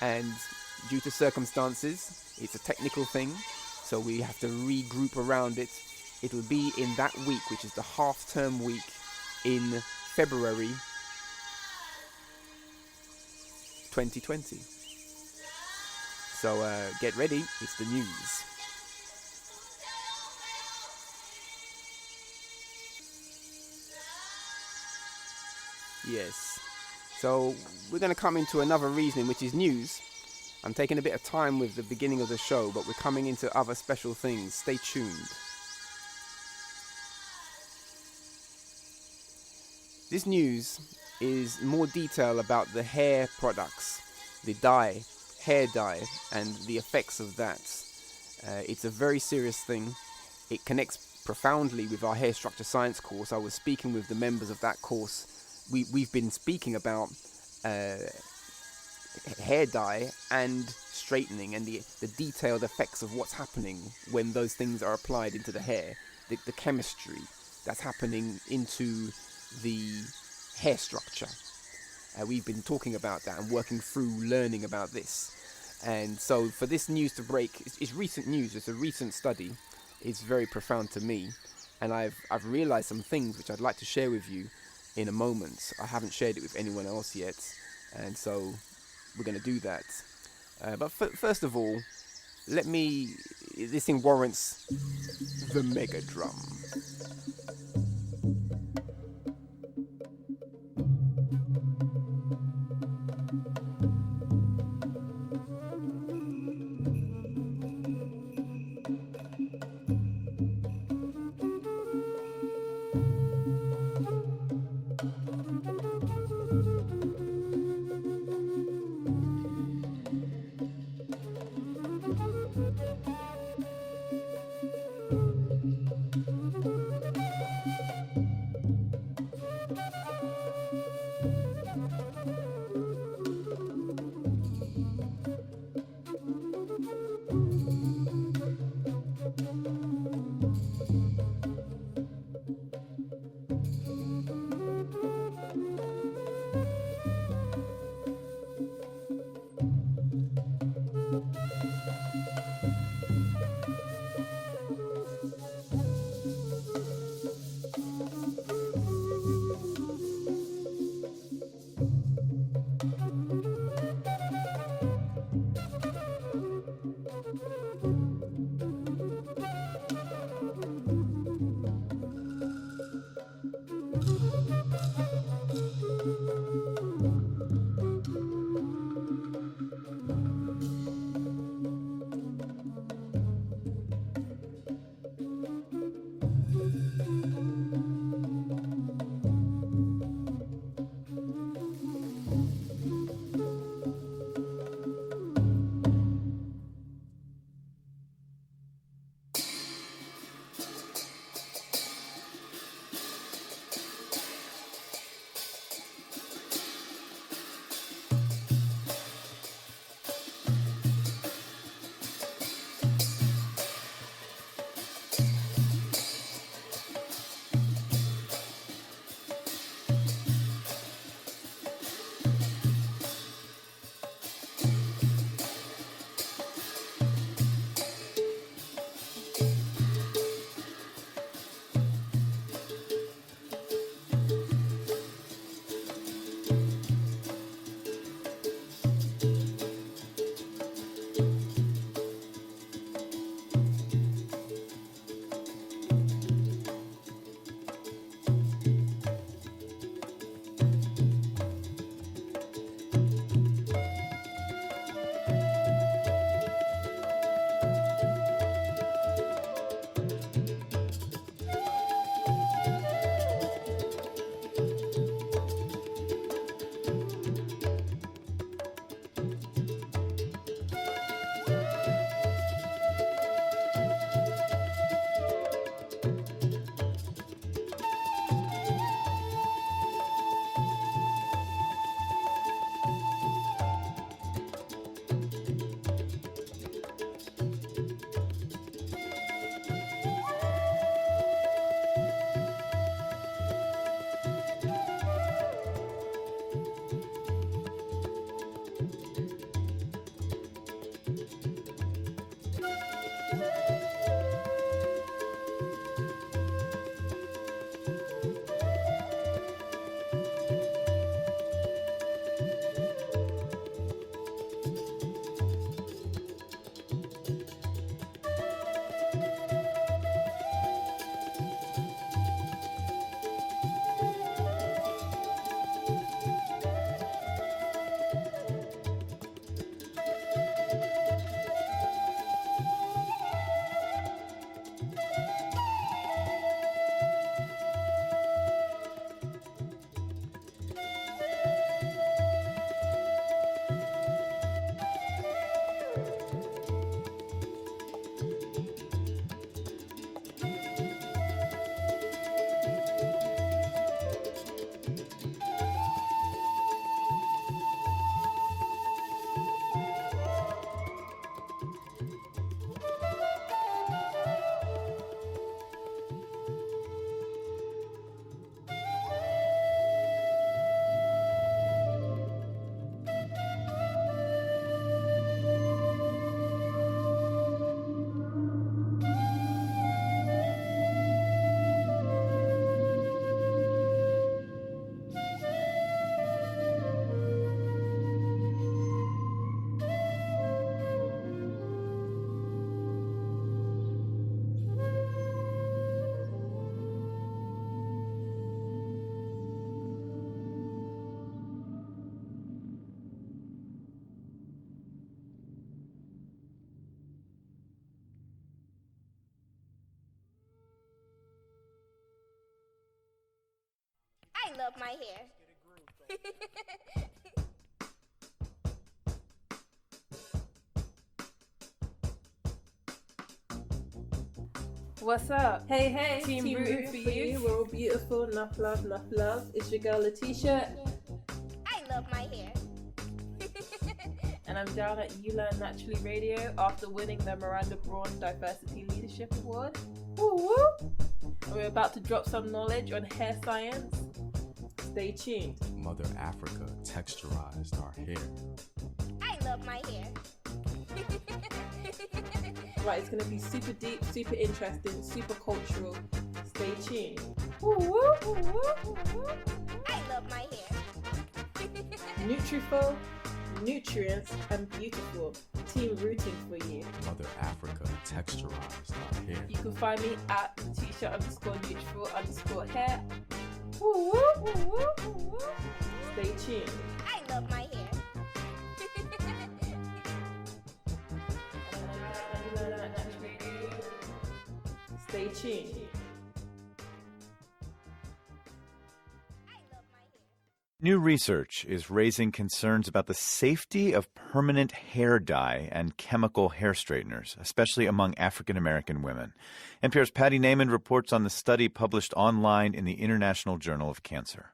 and due to circumstances, it's a technical thing, so we have to regroup around it. It'll be in that week, which is the half-term week in February 2020. So get ready, it's the news. Yes. So we're going to come into another reasoning, which is news. I'm taking a bit of time with the beginning of the show, but we're coming into other special things. Stay tuned. This news is more detail about the hair products, the dye, hair dye, and the effects of that. It's a very serious thing. It connects profoundly with our hair structure science course. I was speaking with the members of that course. We've been speaking about hair dye and straightening and the detailed effects of what's happening when those things are applied into the hair, the chemistry that's happening into the hair structure. We've been talking about that and working through learning about this. And so for this news to break, it's recent news, it's a recent study. It's very profound to me, and I've realized some things which I'd like to share with you in a moment. I haven't shared it with anyone else yet, and so we're going to do that. But first of all, this thing warrants the mega drum. I love my hair. What's up? Hey, Team Rooting for you. We're all beautiful. Enough love, enough love. It's your girl Letitia. I love my hair. And I'm down at uLearn Naturally Radio after winning the Miranda Braun Diversity Leadership Award. Woo woo! We're about to drop some knowledge on hair science. Stay tuned. Mother Africa texturized our hair. I love my hair. Right, it's going to be super deep, super interesting, super cultural. Stay tuned. Woo woo, woo woo, woo woo. I love my hair. Nutriful, nutrients, and beautiful. Team rooting for you. Mother Africa texturized our hair. You can find me at Tisha_neutral_hair. Woo woo, woo woo, woo woo. Stay tuned. I love my hair. Stay tuned. New research is raising concerns about the safety of permanent hair dye and chemical hair straighteners, especially among African American women. NPR's Patty Naiman reports on the study published online in the International Journal of Cancer.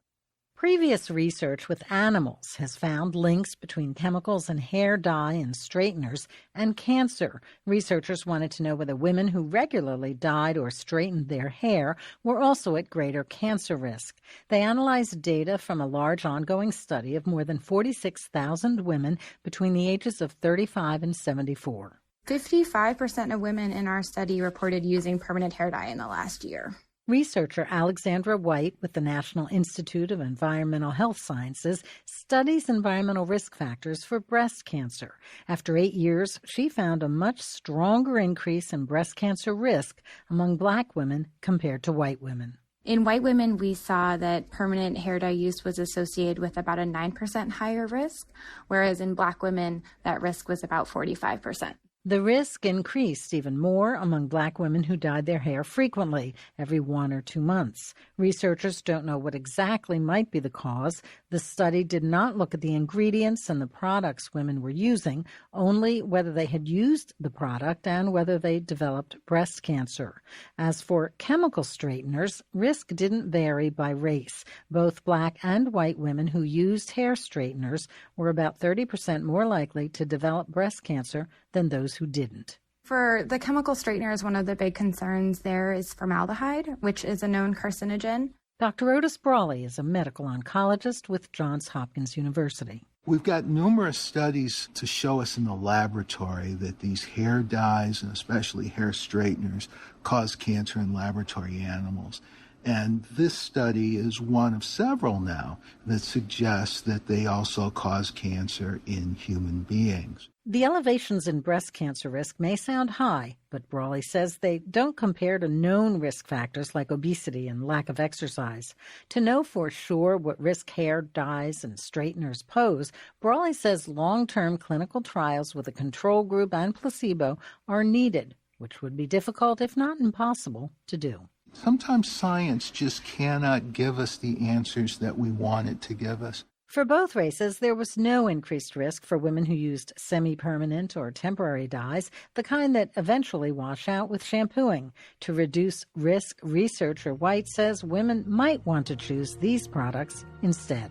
Previous research with animals has found links between chemicals in hair dye and straighteners and cancer. Researchers wanted to know whether women who regularly dyed or straightened their hair were also at greater cancer risk. They analyzed data from a large ongoing study of more than 46,000 women between the ages of 35 and 74. 55% of women in our study reported using permanent hair dye in the last year. Researcher Alexandra White with the National Institute of Environmental Health Sciences studies environmental risk factors for breast cancer. After 8 years, she found a much stronger increase in breast cancer risk among Black women compared to white women. In white women, we saw that permanent hair dye use was associated with about a 9% higher risk, whereas in Black women, that risk was about 45%. The risk increased even more among Black women who dyed their hair frequently, every 1 or 2 months. Researchers don't know what exactly might be the cause. The study did not look at the ingredients and the products women were using, only whether they had used the product and whether they developed breast cancer. As for chemical straighteners, risk didn't vary by race. Both Black and white women who used hair straighteners were about 30% more likely to develop breast cancer than those who didn't. For the chemical straighteners, one of the big concerns there is formaldehyde, which is a known carcinogen. Dr. Otis Brawley is a medical oncologist with Johns Hopkins University. We've got numerous studies to show us in the laboratory that these hair dyes, and especially hair straighteners, cause cancer in laboratory animals. And this study is one of several now that suggests that they also cause cancer in human beings. The elevations in breast cancer risk may sound high, but Brawley says they don't compare to known risk factors like obesity and lack of exercise. To know for sure what risk hair dyes and straighteners pose, Brawley says long-term clinical trials with a control group and placebo are needed, which would be difficult, if not impossible, to do. Sometimes science just cannot give us the answers that we want it to give us. For both races, there was no increased risk for women who used semi-permanent or temporary dyes, the kind that eventually wash out with shampooing. To reduce risk, researcher White says women might want to choose these products instead.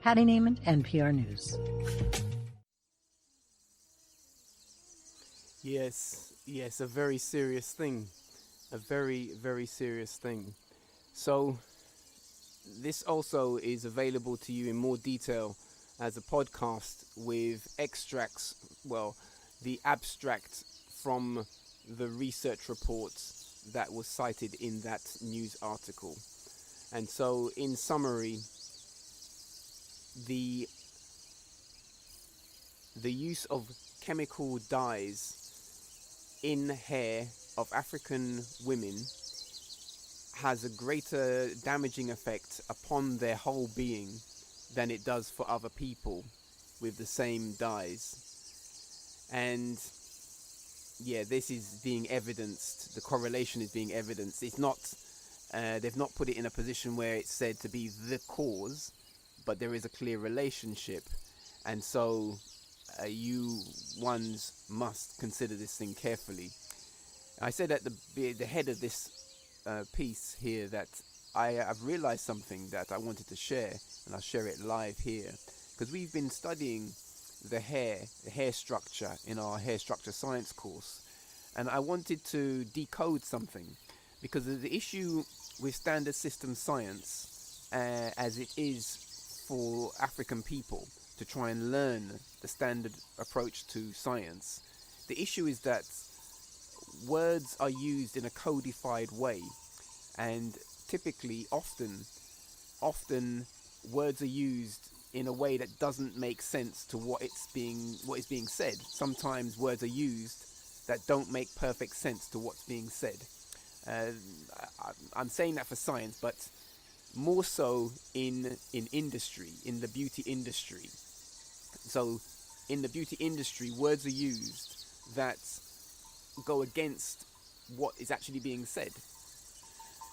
Patty Naiman, NPR News. Yes, a very serious thing. A very, very serious thing. So this also is available to you in more detail as a podcast with extracts, the abstract from the research reports that was cited in that news article. And so in summary, the use of chemical dyes in hair of African women has a greater damaging effect upon their whole being than it does for other people with the same dyes. And this is being evidenced. The correlation is being evidenced. It's not They've not put it in a position where it's said to be the cause, but there is a clear relationship. And so you ones must consider this thing carefully. I said at the head of this piece here that I've realized something that I wanted to share, and I'll share it live here, because we've been studying the hair structure in our hair structure science course, and I wanted to decode something, because of the issue with standard system science, as it is for African people to try and learn the standard approach to science. The issue is that words are used in a codified way, and typically often words are used in a way that doesn't make sense to what is being said. Sometimes words are used that don't make perfect sense to what's being said. I'm saying that for science, but more so in industry, in the beauty industry. So in the beauty industry, words are used that go against what is actually being said.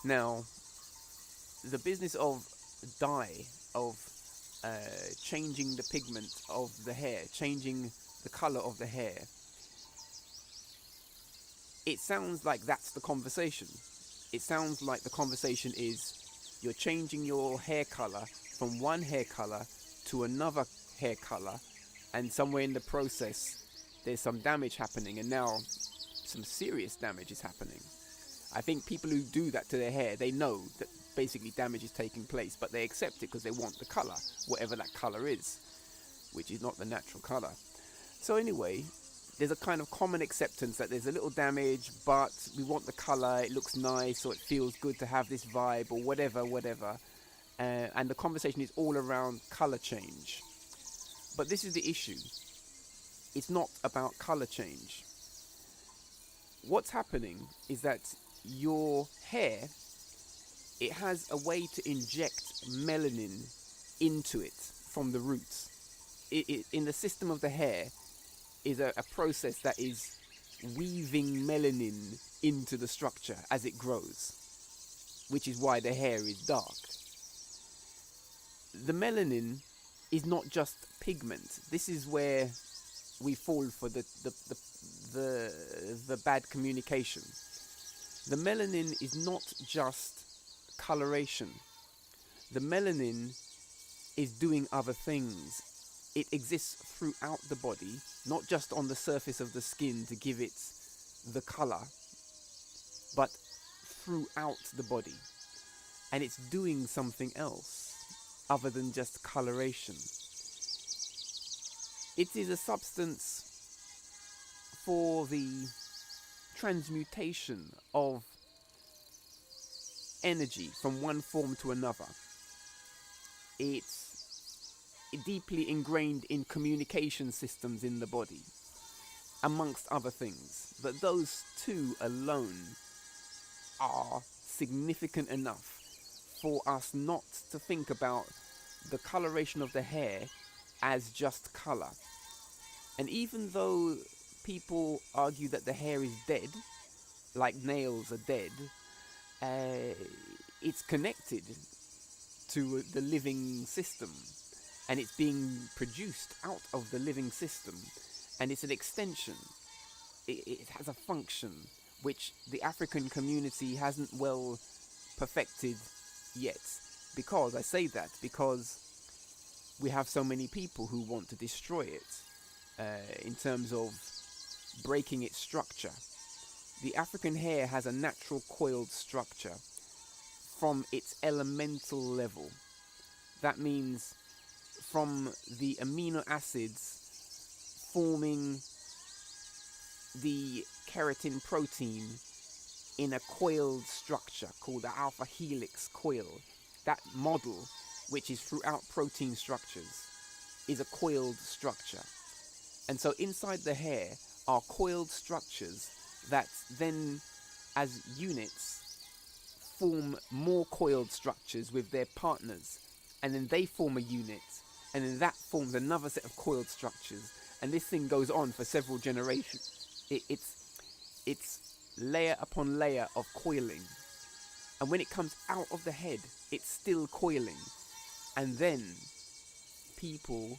Now, the business of dye, of changing the pigment of the hair, changing the color of the hair, it sounds like that's the conversation. It sounds like the conversation is you're changing your hair color from one hair color to another hair color, and somewhere in the process there's some damage happening, and now some serious damage is happening. I think people who do that to their hair, they know that basically damage is taking place, but they accept it because they want the color, whatever that color is, which is not the natural color. So anyway, there's a kind of common acceptance that there's a little damage, but we want the color, it looks nice, or it feels good to have this vibe, or whatever. And the conversation is all around color change. But this is the issue. It's not about color change. What's happening is that your hair, it has a way to inject melanin into it from the roots. In the system of the hair is a process that is weaving melanin into the structure as it grows, which is why the hair is dark. The melanin is not just pigment. This is where we fall for the bad communication. The melanin is not just coloration. The melanin is doing other things. It exists throughout the body, not just on the surface of the skin to give it the color, but throughout the body. And it's doing something else other than just coloration. It is a substance for the transmutation of energy from one form to another. It's deeply ingrained in communication systems in the body, amongst other things. But those two alone are significant enough for us not to think about the coloration of the hair as just color. And even though people argue that the hair is dead, like nails are dead, it's connected to the living system, and it's being produced out of the living system, and it's an extension. It has a function which the African community hasn't well perfected yet. Because I say that because we have so many people who want to destroy it in terms of breaking its structure. The African hair has a natural coiled structure from its elemental level. That means from the amino acids forming the keratin protein in a coiled structure called the alpha helix coil. That model, which is throughout protein structures, is a coiled structure. And so inside the hair are coiled structures that then, as units, form more coiled structures with their partners, and then they form a unit, and then that forms another set of coiled structures, and this thing goes on for several generations. It's layer upon layer of coiling And when it comes out of the head, it's still coiling. And then people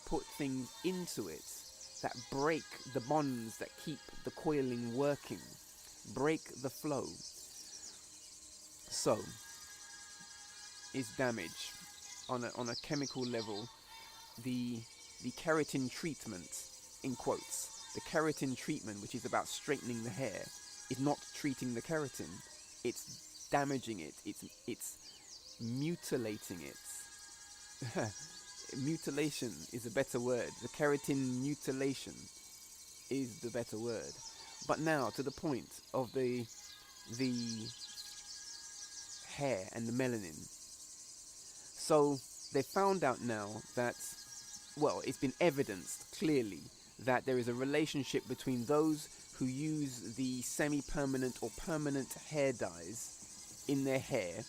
put things into it that break the bonds that keep the coiling working, break the flow. So, is damage on a chemical level. The keratin treatment, in quotes, the keratin treatment, which is about straightening the hair, is not treating the keratin. It's damaging it. It's mutilating it. Mutilation is a better word. The keratin mutilation is the better word. But now to the point of the hair and the melanin. So they found out now that, well, it's been evidenced clearly that there is a relationship between those who use the semi-permanent or permanent hair dyes in their hair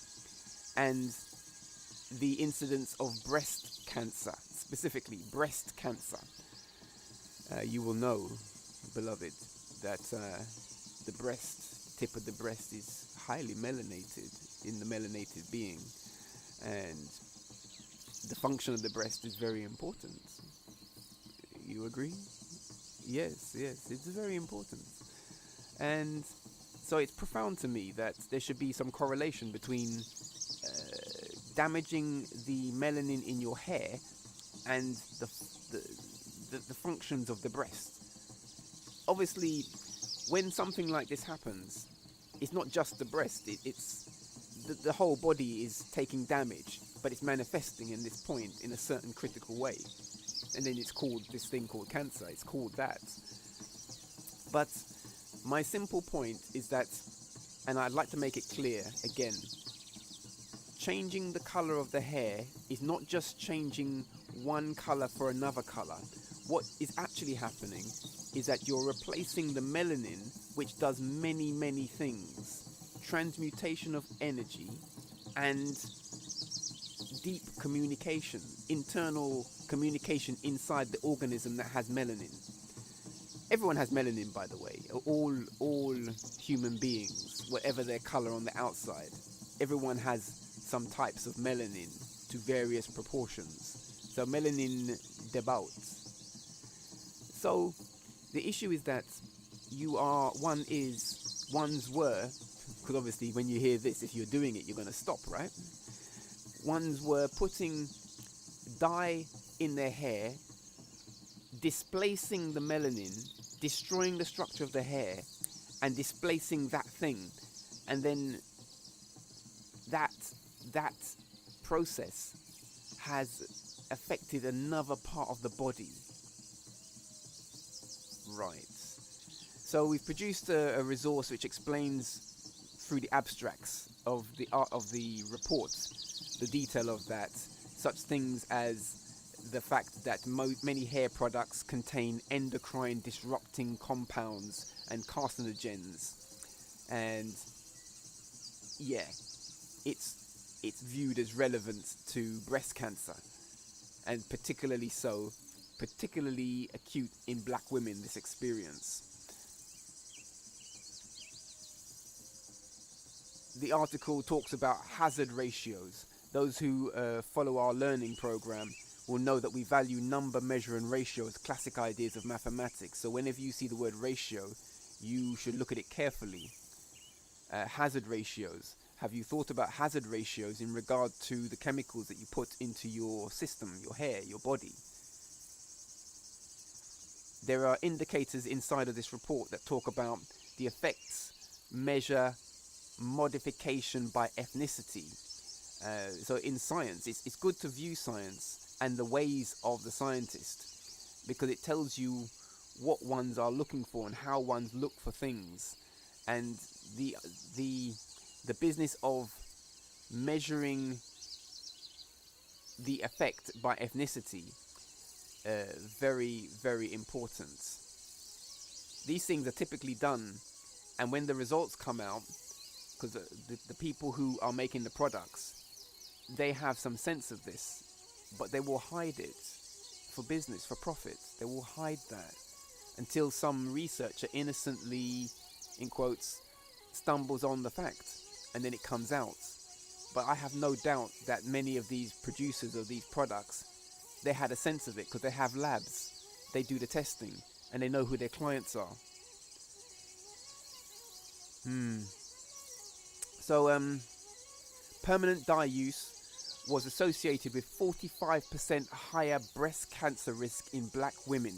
and the incidence of breast cancer, specifically breast cancer. You will know, beloved, that the breast, tip of the breast, is highly melanated in the melanated being, and the function of the breast is very important. You agree? Yes, it's very important. And so it's profound to me that there should be some correlation between damaging the melanin in your hair and the functions of the breast. Obviously, when something like this happens, it's not just the breast, it's the whole body is taking damage, but it's manifesting in this point in a certain critical way. And then it's called this thing called cancer, it's called that. But my simple point is that, and I'd like to make it clear again, changing the color of the hair is not just changing one color for another color. What is actually happening is that you're replacing the melanin, which does many, many things. Transmutation of energy and deep communication, internal communication inside the organism that has melanin. Everyone has melanin, by the way. All human beings, whatever their color on the outside, everyone has some types of melanin to various proportions. So melanin debaut. So the issue is that ones were, because obviously when you hear this, if you're doing it, you're going to stop, right? Ones were putting dye in their hair, displacing the melanin, destroying the structure of the hair, and displacing that thing. And then that process has affected another part of the body. Right. So we've produced a resource which explains through the abstracts of the art of the report, the detail of that, such things as the fact that many hair products contain endocrine disrupting compounds and carcinogens, and yeah, it's viewed as relevant to breast cancer, and particularly acute in black women, this experience. The article talks about hazard ratios. Those who follow our learning program will know that we value number, measure, and ratio as classic ideas of mathematics. So whenever you see the word ratio, you should look at it carefully. Hazard ratios. Have you thought about hazard ratios in regard to the chemicals that you put into your system, your hair, your body? There are indicators inside of this report that talk about the effects, measure, modification by ethnicity. So in science, it's good to view science and the ways of the scientist, because it tells you what ones are looking for and how ones look for things. And the business of measuring the effect by ethnicity, very, very important. These things are typically done, and when the results come out, because the people who are making the products, they have some sense of this, but they will hide it for business, for profit. They will hide that until some researcher innocently, in quotes, stumbles on the fact. and then it comes out. But I have no doubt that many of these producers of these products, they had a sense of it because they have labs. They do the testing and they know who their clients are. So permanent dye use was associated with 45% higher breast cancer risk in black women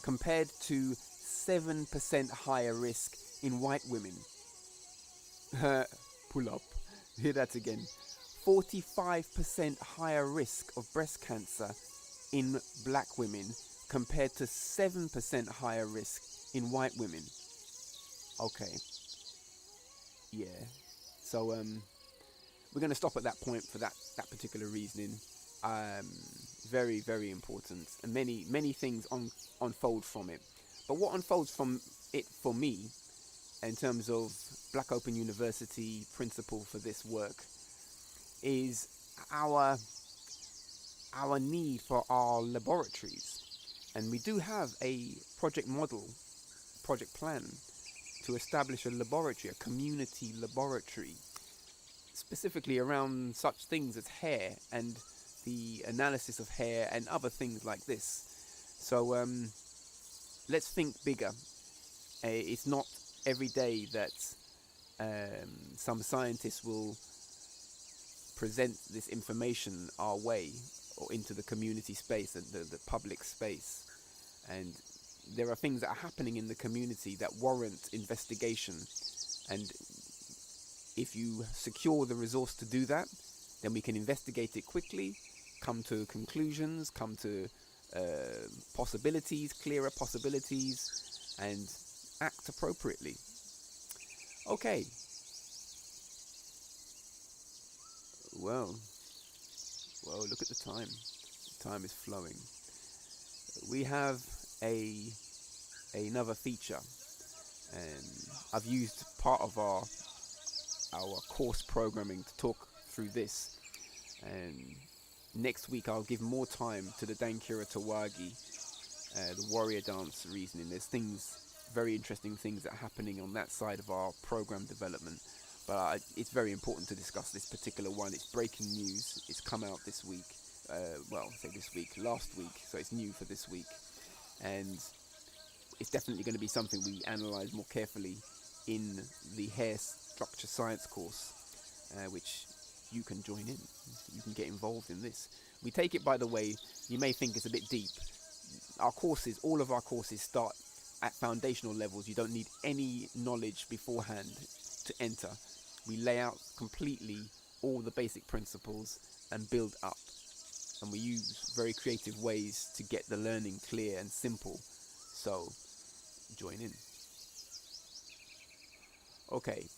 compared to 7% higher risk in white women. Pull up. Hear that again. 45% higher risk of breast cancer in black women compared to 7% higher risk in white women. Okay. Yeah. So we're going to stop at that point for that particular reasoning. Very, very important, and many things unfold from it. But what unfolds from it for me, in terms of Black Open University principle for this work, is our need for our laboratories. And we do have a project plan to establish a laboratory, a community laboratory, specifically around such things as hair and the analysis of hair and other things like this. So let's think bigger. It's not every day that some scientists will present this information our way or into the community space and the public space. And there are things that are happening in the community that warrant investigation. And if you secure the resource to do that, then we can investigate it quickly, come to conclusions, come to possibilities, clearer possibilities, and act appropriately. Okay. Well, look at the time. The time is flowing. We have another feature, and I've used part of our course programming to talk through this, and next week I'll give more time to the Dankira Tawagi, the warrior dance reasoning. There's very interesting things that are happening on that side of our program development, but it's very important to discuss this particular one. It's breaking news. It's come out this week. Last week, so it's new for this week, and it's definitely going to be something we analyze more carefully in the hair structure science course, which you can join in. You can get involved in this. We take it, by the way, you may think it's a bit deep. All of our courses start at foundational levels. You don't need any knowledge beforehand to enter. We lay out completely all the basic principles and build up. And we use very creative ways to get the learning clear and simple. So, join in. Okay.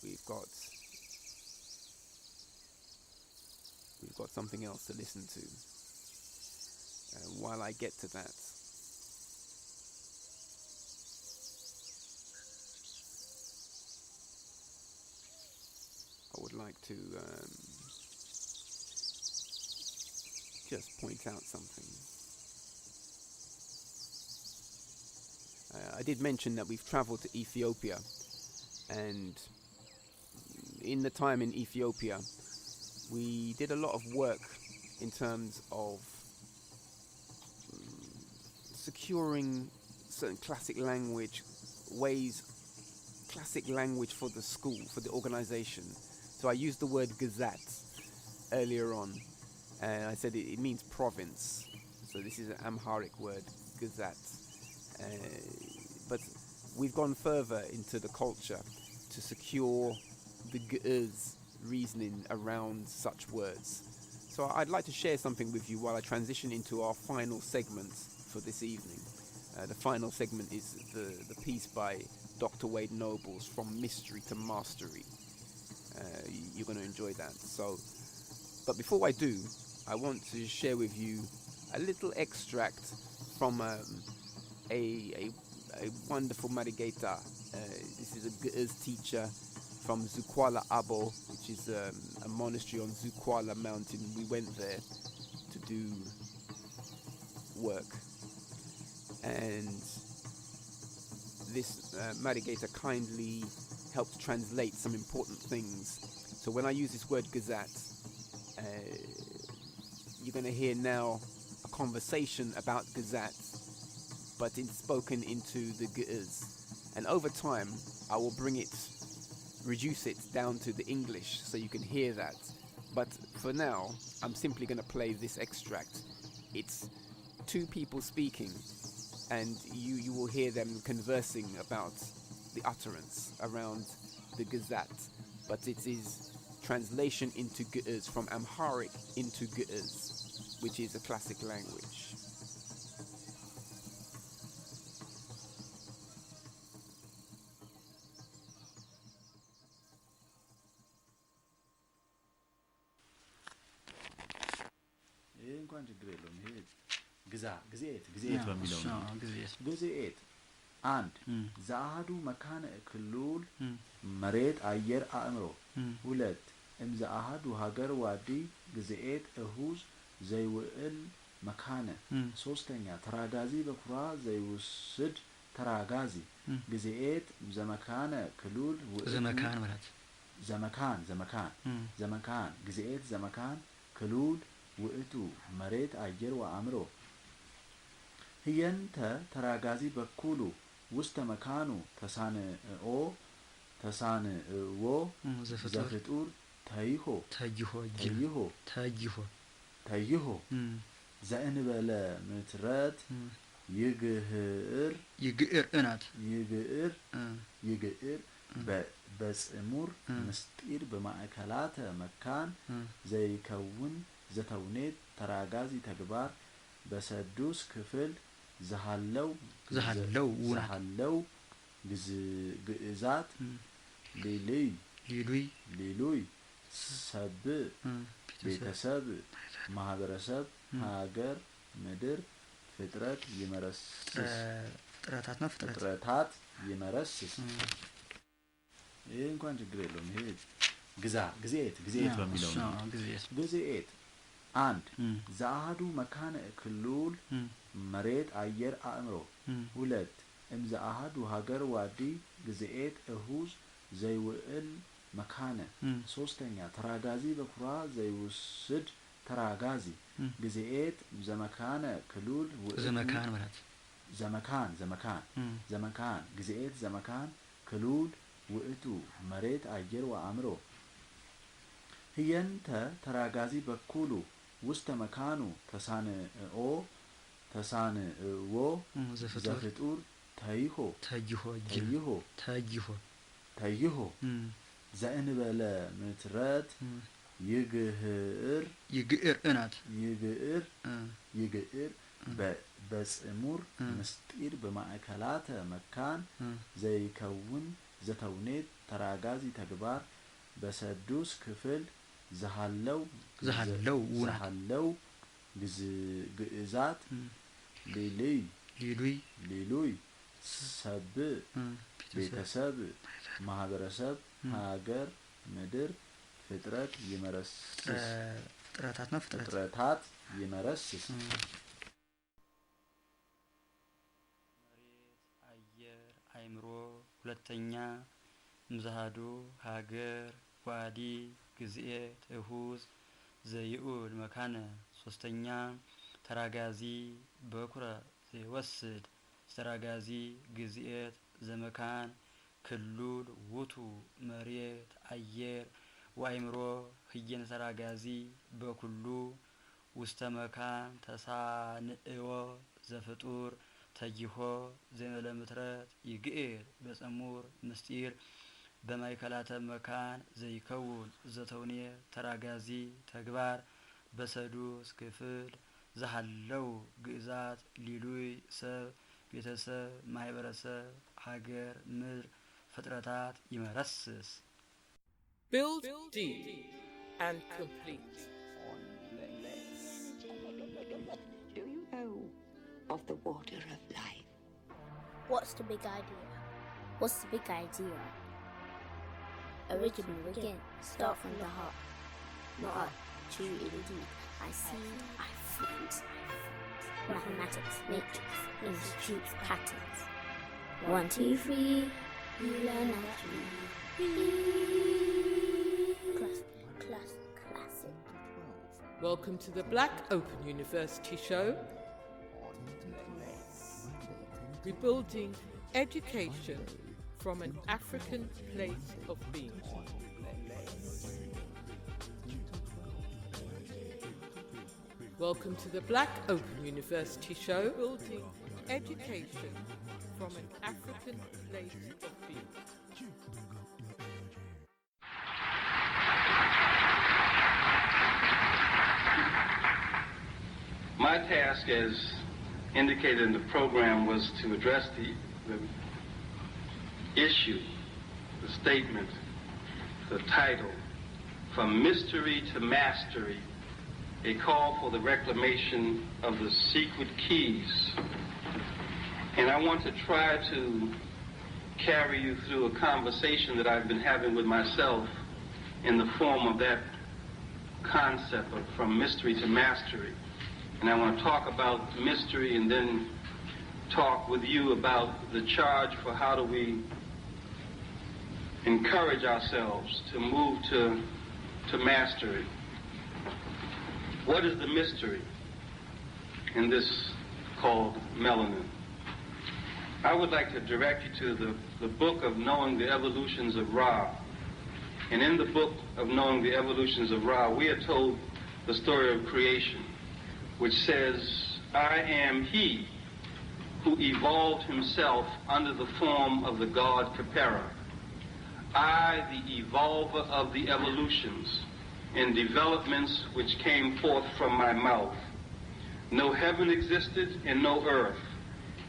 We've got something else to listen to. And while I get to that, I would like to just point out something. I did mention that we've traveled to Ethiopia, and in the time in Ethiopia, we did a lot of work in terms of securing certain classic language for the school, for the organization. So I used the word Gzat earlier on, and I said it means province. So this is an Amharic word, Gzat. But we've gone further into the culture to secure the Gize reasoning around such words. So I'd like to share something with you while I transition into our final segment for this evening. The final segment is the piece by Dr. Wade Nobles, From Mystery to Mastery. You're going to enjoy that. But before I do, I want to share with you a little extract from a wonderful Marigeta. This is a Gize teacher from Zukwala Abo, which is a monastery on Zukwala Mountain. We went there to do work, and this Marigator kindly helped translate some important things. So when I use this word Gzat, you're going to hear now a conversation about Gzat, but it's spoken into the Gize. And over time, I will reduce it down to the English so you can hear that. But for now, I'm simply going to play this extract. It's two people speaking, and you will hear them conversing about the utterance around the Gzat. But it is translation into Gize from Amharic into Gize, which is a classic language. እንኳን ችግር የለውም። ይሄ ግዜት በሚለው ነው። ግዜት አንድ ዘአሃዱ መካነ ክሉል መሬት አየር አእምሮ ሁለት እምዘአሃዱ ሀገር ዋዲ ግዜት እሁዝ ዘይውዕል መካነ ሶስተኛ ተራጋዚ በኩራ ዘይውስድ ተራጋዚ ግዜት ዘመካነ ክሉል ዘመካን ማለት ዘመካን ግዜት ዘመካን ክሉል ውእቱ መሬት አየር ወአእምሮ ህየንተ ተራጋዚ በኩሉ ውስተ መካኑ ተሳንኦ ዘፍጡር ተይሆ ዘእንበለ ምትረት ይግዕር በጽሙር ምስጢር በማዕከላተ መካን ዘይከውን ዘተውኔት ተራጋዚ ተግባር በሰዱስ ክፍል ዘሃለው ግዕዛት ሊሉይ ሰብ ቤተሰብ ማህበረሰብ ሀገር ምድር ፍጥረት ፍጥረታት ይመረስስ ይሄ እንኳን ችግር የለውም። ይሄ ግዜት በሚለው ነው። ግዜት አንድ ዘአሃዱ መካነ ክሉል መሬት አየር አእምሮ ሁለት እምዘአሃዱ ሀገር ዋዲ ግዜት እሁዝ ዘይውዕል መካነ ሶስተኛ ተራጋዚ በኩራ ዘይውስድ ተራጋዚ ግዜት ዘመካነ ክሉል ዘመካን ግዜት ዘመካን ክሉል ውእቱ መሬት አየር ወአእምሮ ህየንተ ተራጋዚ በኩሉ ውስተ መካኑ ተሳንኦ ዘፍጡር ተይሆ ዘእንበለ ምትረት ይግዕር በጽሙር ምስጢር በማዕከላተ መካን ዘይከውን ዘተውኔት ተራጋዚ ተግባር በሰዱስ ክፍል ዘሃለው ግዕዛት ሊሉይ ሰብ ቤተሰብ ማህበረሰብ ሀገር ምድር ፍጥረት ይመረስስ ፍጥረታት ይመረስስ መሬት አየር አእምሮ ሁለተኛ ምዛሃዱ ሀገር ዋዲ ግዜት እሁዝ ዘይኡል መካነ ሶስተኛ ተራጋዚ በኩረ ዘይወስድ ተራጋዚ ግዜት ዘመካን ክሉል ውቱ መሬት አየር ወአእምሮ ህየን ተራጋዚ በኩሉ ውስተ መካን ተሳንኦ ዘፍጡር ተይሆ ዘእንበለ ምትረት ይግዕር በጽሙር ምስጢር በማዕከላተ መካን ዘይከውን ዘተውኔት ተራጋዚ ተግባር በሰዱስ ክፍል ዘሃለው ግዕዛት ሊሉይ ሰብ ቤተሰብ ማህበረሰብ ሀገር ምድር ፍጥረታት ይመረስስ Build deep and complete. Do you know of the water of life? What's the big idea? What's the big idea? Original again, start from the heart. Not up, true indeed. I see, I feel. mathematics, matrix, institutes, patterns. 1, 2, 3, you learn at 3. Classic. Welcome to the Black Open University Show. Rebuilding education from an African place of being. Welcome to the Black Open University Show. Building education from an African place of being. My task, as indicated in the program, was to address the issue, the statement, the title, From Mystery to Mastery, a call for the reclamation of the secret keys. And I want to try to carry you through a conversation that I've been having with myself in the form of that concept of from mystery to mastery. And I want to talk about mystery and then talk with you about the charge for how do we encourage ourselves to move to mastery. What is the mystery in this called melanin? I would like to direct you to the book of Knowing the Evolutions of Ra. And in the book of Knowing the Evolutions of Ra, we are told the story of creation, which says, I am he who evolved himself under the form of the god Khepera. I, the evolver of the evolutions and developments which came forth from my mouth. No heaven existed and no earth,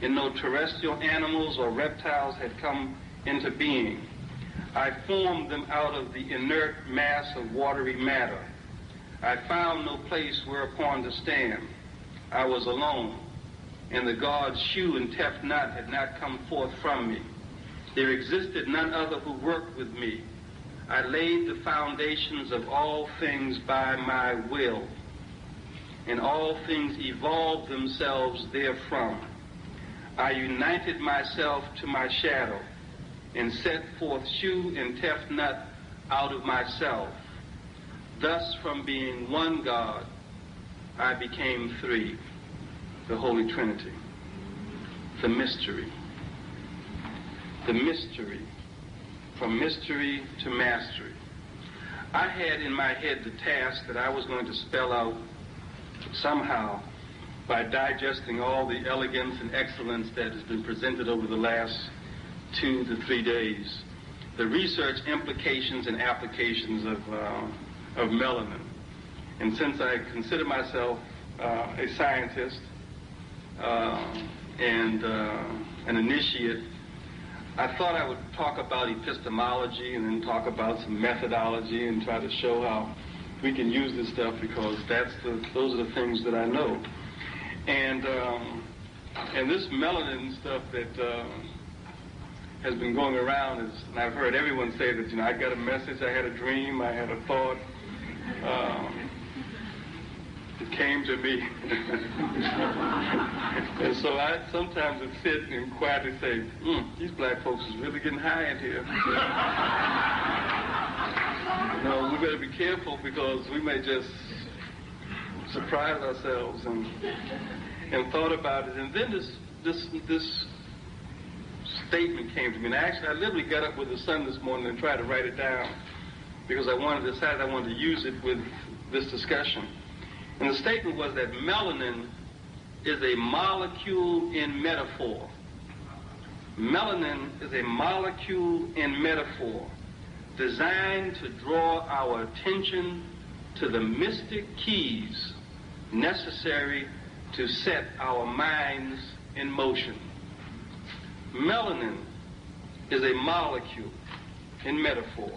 and no terrestrial animals or reptiles had come into being. I formed them out of the inert mass of watery matter. I found no place whereupon to stand. I was alone, and the gods Shu and Tef-Nut had not come forth from me. There existed none other who worked with me. I laid the foundations of all things by my will, and all things evolved themselves therefrom. I united myself to my shadow, and set forth Shu and Tef-Nut out of myself. Thus, from being one God, I became three, the Holy Trinity. The mystery. The mystery. From mystery to mastery. I had in my head the task that I was going to spell out somehow by digesting all the elegance and excellence that has been presented over the last 2 to 3 days. The research implications and applications of melanin. And since I consider myself a scientist and an initiate, I thought I would talk about epistemology and then talk about some methodology and try to show how we can use this stuff, because those are the things that I know. And this melanin stuff that has been going around is, and I've heard everyone say that, I got a message, I had a dream, I had a thought. It came to me. And so I sometimes would sit and quietly say, these black folks is really getting high in here. We better be careful, because we may just surprise ourselves, and thought about it. And then this statement came to me. And actually, I literally got up with the sun this morning and tried to write it down, because I decided I wanted to use it with this discussion. And the statement was that melanin is a molecule in metaphor. Melanin is a molecule in metaphor, designed to draw our attention to the mystic keys necessary to set our minds in motion. Melanin is a molecule in metaphor.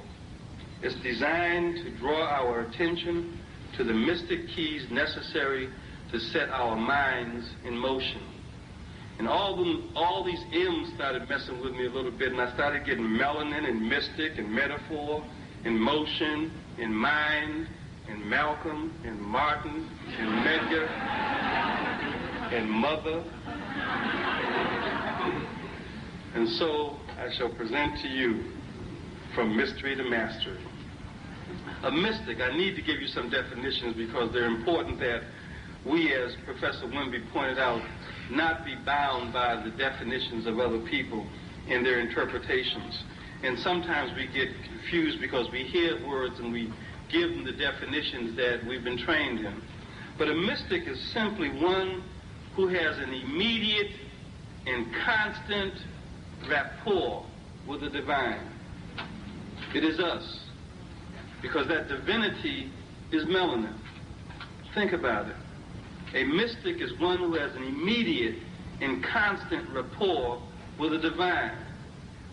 It's designed to draw our attention to the mystic keys necessary to set our minds in motion. And all these M's started messing with me a little bit, and I started getting melanin and mystic and metaphor and motion and mind and Malcolm and Martin and Medgar. and mother. And so I shall present to you From Mystery to Mastery. A mystic, I need to give you some definitions because they're important that we, as Professor Wimby pointed out, not be bound by the definitions of other people and their interpretations. And sometimes we get confused because we hear words and we give them the definitions that we've been trained in. But a mystic is simply one who has an immediate and constant rapport with the divine. It is us, because that divinity is melanin. Think about it. A mystic is one who has an immediate and constant rapport with the divine.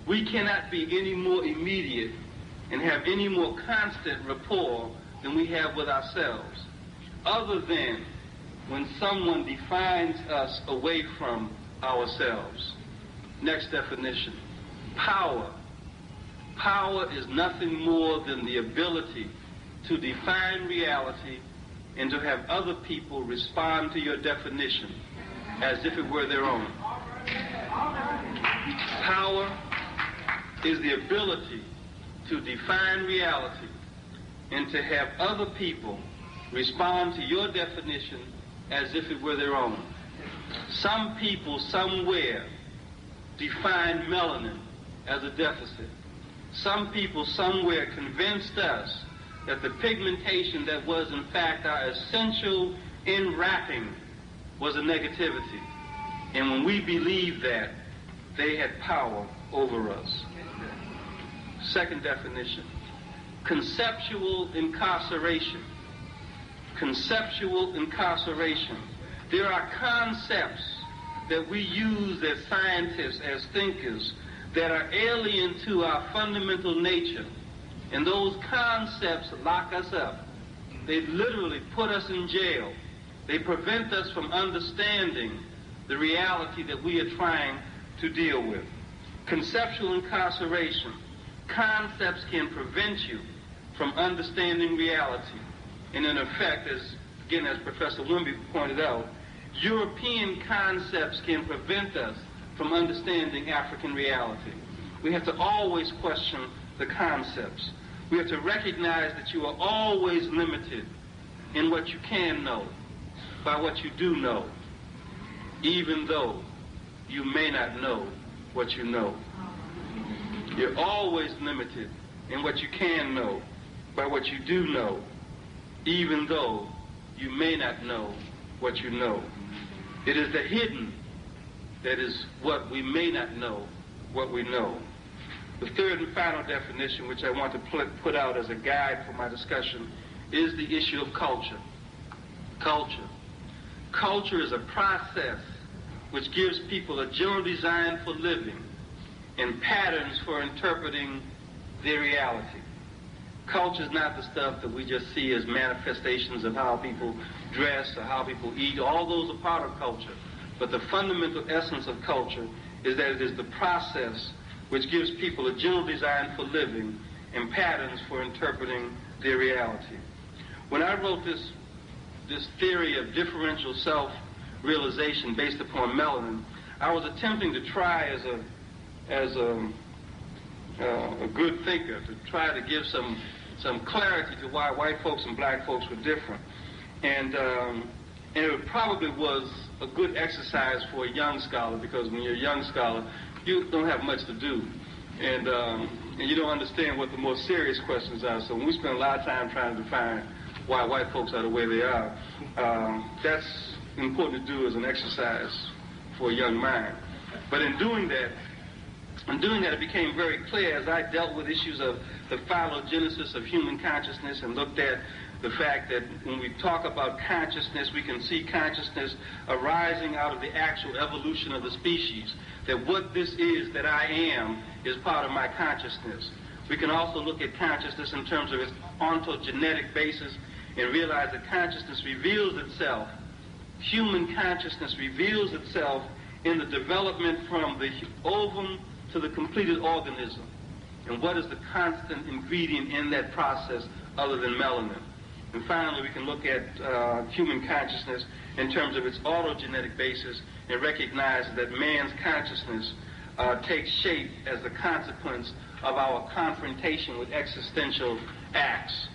We cannot be any more immediate and have any more constant rapport than we have with ourselves, other than when someone defines us away from ourselves. Next definition, power. Power is nothing more than the ability to define reality and to have other people respond to your definition as if it were their own. Power is the ability to define reality and to have other people respond to your definition as if it were their own. Some people somewhere define melanin as a deficit. Some people somewhere convinced us that the pigmentation that was in fact our essential enwrapping was a negativity. And when we believed that, they had power over us. Second definition, conceptual incarceration. Conceptual incarceration. There are concepts that we use as scientists, as thinkers, that are alien to our fundamental nature. And those concepts lock us up. They literally put us in jail. They prevent us from understanding the reality that we are trying to deal with. Conceptual incarceration. Concepts can prevent you from understanding reality. And in effect, as Professor Wimby pointed out, European concepts can prevent us from understanding African reality. We have to always question the concepts. We have to recognize that you are always limited in what you can know by what you do know, even though you may not know what you know. You're always limited in what you can know by what you do know, even though you may not know what you know. It is the hidden that is what we may not know what we know. The third and final definition, which I want to put out as a guide for my discussion, is the issue of culture. Culture. Culture is a process which gives people a general design for living and patterns for interpreting their reality. Culture is not the stuff that we just see as manifestations of how people dress or how people eat. All those are part of culture. But the fundamental essence of culture is that it is the process which gives people a general design for living and patterns for interpreting their reality. When I wrote this theory of differential self-realization based upon melanin, I was attempting to try as a good thinker to try to give some clarity to why white folks and black folks were different. And it probably was a good exercise for a young scholar, because when you're a young scholar, you don't have much to do. And you don't understand what the more serious questions are. So when we spend a lot of time trying to define why white folks are the way they are, that's important to do as an exercise for a young mind. But in doing that, it became very clear as I dealt with issues of the phylogenesis of human consciousness and looked at the fact that when we talk about consciousness, we can see consciousness arising out of the actual evolution of the species, that what this is that I am is part of my consciousness. We can also look at consciousness in terms of its ontogenetic basis and realize that consciousness reveals itself, human consciousness reveals itself in the development from the ovum to the completed organism. And what is the constant ingredient in that process other than melanin? And finally, we can look at human consciousness in terms of its autogenetic basis and recognize that man's consciousness takes shape as a consequence of our confrontation with existential acts,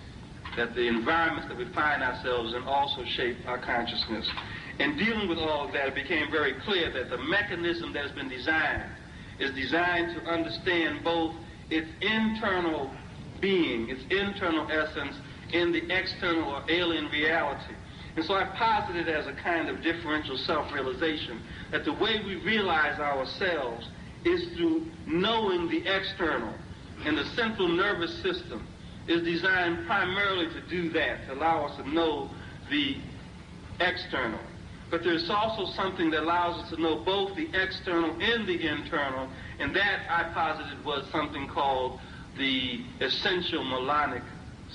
that the environments that we find ourselves in also shape our consciousness. In dealing with all of that, it became very clear that the mechanism that has been designed is designed to understand both its internal being, its internal essence, in the external or alien reality. And so I posited as a kind of differential self-realization that the way we realize ourselves is through knowing the external. And the central nervous system is designed primarily to do that, to allow us to know the external. But there's also something that allows us to know both the external and the internal, and that I posited was something called the essential melanic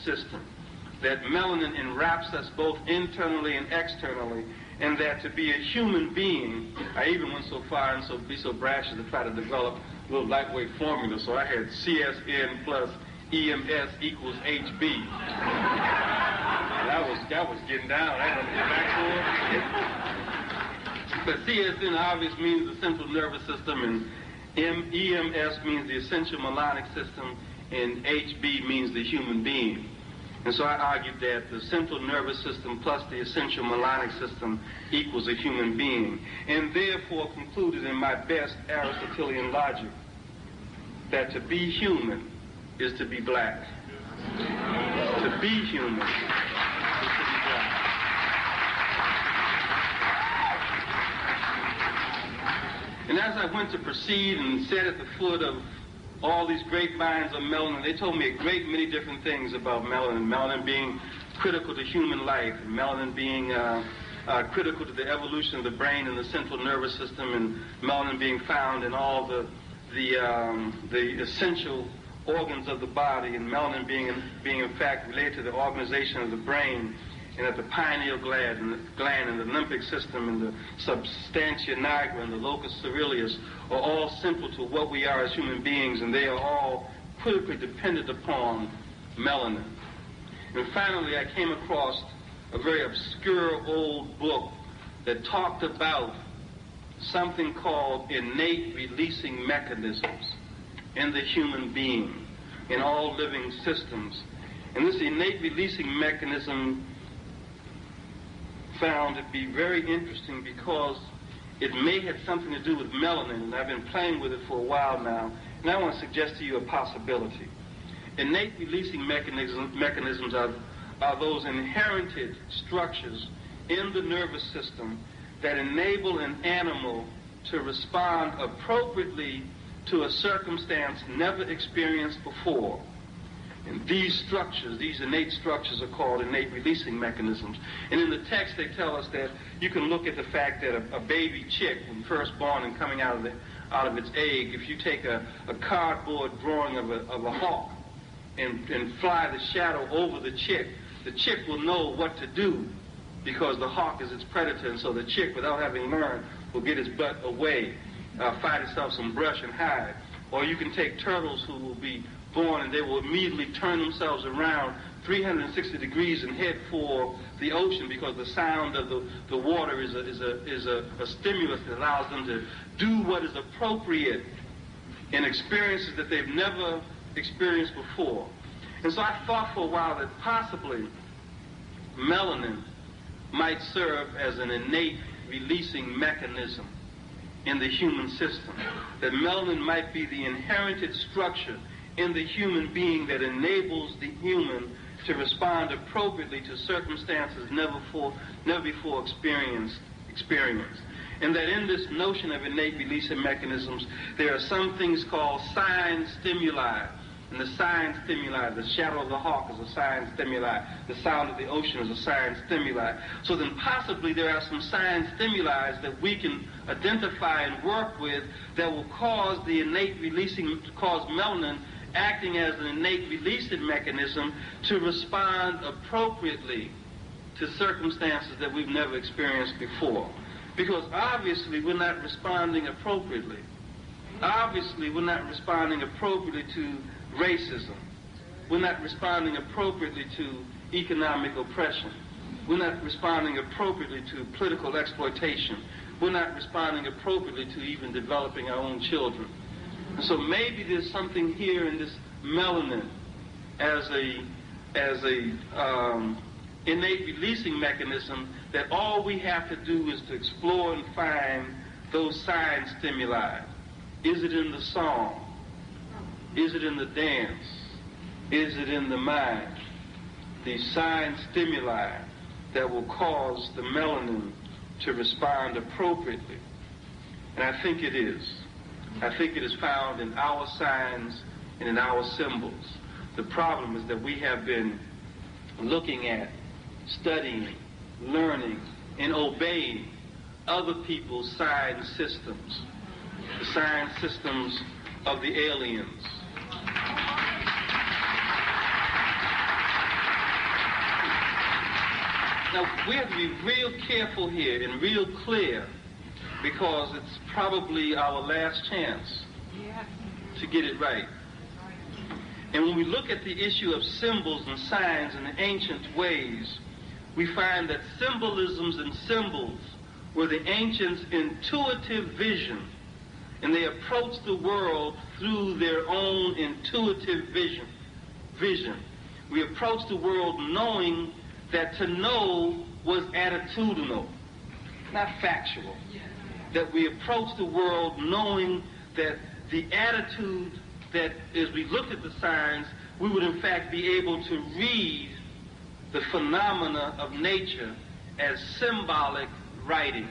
system. That melanin enwraps us both internally and externally, and that to be a human being, I even went so far and be so brash as to try to develop a little lightweight formula, so I had CSN plus EMS equals HB. That was getting down. I had to get back to it. But CSN obviously means the central nervous system, and EMS means the essential melanic system, and HB means the human being. And so I argued that the central nervous system plus the essential melanic system equals a human being, and therefore concluded in my best Aristotelian logic that to be human is to be black. To be human is to be black. And as I went to proceed and sat at the foot of all these grapevines of melanin, they told me a great many different things about melanin. Melanin being critical to human life, and melanin being critical to the evolution of the brain and the central nervous system, and melanin being found in all the essential organs of the body, and melanin being in fact related to the organization of the brain, and that the pineal gland and the limbic system and the substantia nigra and the locus ceruleus are all central to what we are as human beings, and they are all critically dependent upon melanin. And finally, I came across a very obscure old book that talked about something called innate releasing mechanisms in the human being, in all living systems. And this innate releasing mechanism found to be very interesting because it may have something to do with melanin, and I've been playing with it for a while now, and I want to suggest to you a possibility. Innate releasing mechanisms are those inherited structures in the nervous system that enable an animal to respond appropriately to a circumstance never experienced before. And these structures, these innate structures, are called innate releasing mechanisms. And in the text, they tell us that you can look at the fact that a baby chick, when first born and coming out of its egg, if you take a cardboard drawing of a hawk and fly the shadow over the chick will know what to do because the hawk is its predator, and so the chick, without having learned, will get its butt away, find itself some brush and hide. Or you can take turtles who will be born and they will immediately turn themselves around 360 degrees and head for the ocean because the sound of the water is a stimulus that allows them to do what is appropriate in experiences that they've never experienced before. And so I thought for a while that possibly melanin might serve as an innate releasing mechanism in the human system, that melanin might be the inherited structure in the human being that enables the human to respond appropriately to circumstances never before experienced. And that in this notion of innate releasing mechanisms, there are some things called sign stimuli. And the sign stimuli, the shadow of the hawk is a sign stimuli, the sound of the ocean is a sign stimuli. So then possibly there are some sign stimuli that we can identify and work with that will cause the innate releasing, cause melanin acting as an innate releasing mechanism to respond appropriately to circumstances that we've never experienced before. Because obviously we're not responding appropriately. Obviously we're not responding appropriately to racism. We're not responding appropriately to economic oppression. We're not responding appropriately to political exploitation. We're not responding appropriately to even developing our own children. And so maybe there's something here in this melanin as a innate releasing mechanism that all we have to do is to explore and find those sign stimuli. Is it in the song? Is it in the dance? Is it in the mind? The sign stimuli that will cause the melanin to respond appropriately. And I think it is. I think it is found in our signs and in our symbols. The problem is that we have been looking at, studying, learning, and obeying other people's sign systems, the sign systems of the aliens. Now, we have to be real careful here and real clear, because it's probably our last chance to get it right. And when we look at the issue of symbols and signs in the ancient ways, we find that symbolisms and symbols were the ancients' intuitive vision, and they approached the world through their own intuitive vision. We approached the world knowing that to know was attitudinal, not factual. That we approached the world knowing that the attitude that as we looked at the signs, we would in fact be able to read the phenomena of nature as symbolic writing.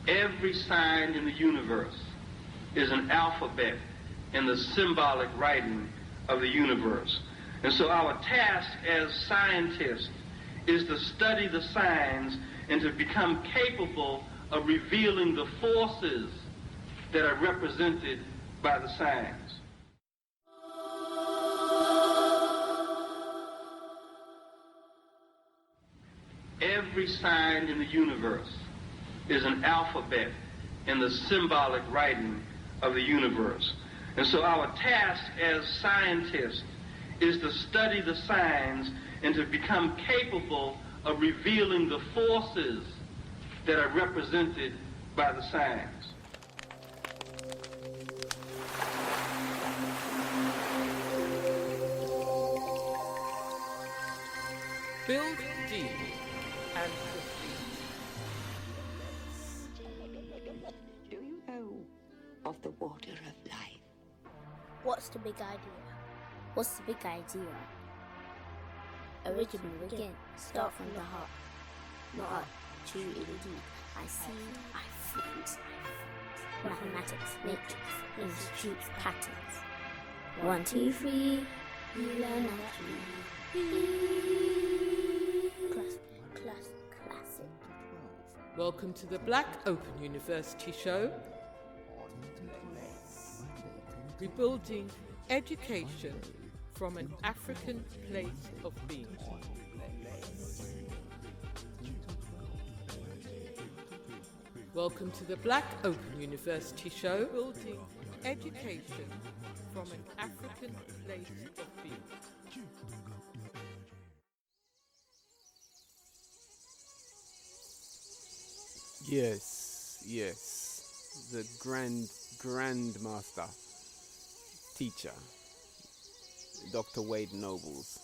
Every sign in the universe is an alphabet in the symbolic writing of the universe. And so our task as scientists is to study the signs and to become capable of revealing the forces that are represented by the signs. Every sign in the universe is an alphabet in the symbolic writing of the universe. And so our task as scientists is to study the signs and to become capable of revealing the forces that are represented by the signs. Build deep and proceed. Do you know of the water of life? What's the big idea? What's the big idea? Original again, start from the heart. Not too deep. I see, I freeze. Mathematics, matrix, institutes, patterns. 1, 2, 3, uLearn at 3. Classic. Welcome to the Black Open University Show. Rebuilding education from an African place of being. Welcome to the Black Open University Show. Building education from an African place of being. Yes, the grandmaster teacher, Dr. Wade Nobles,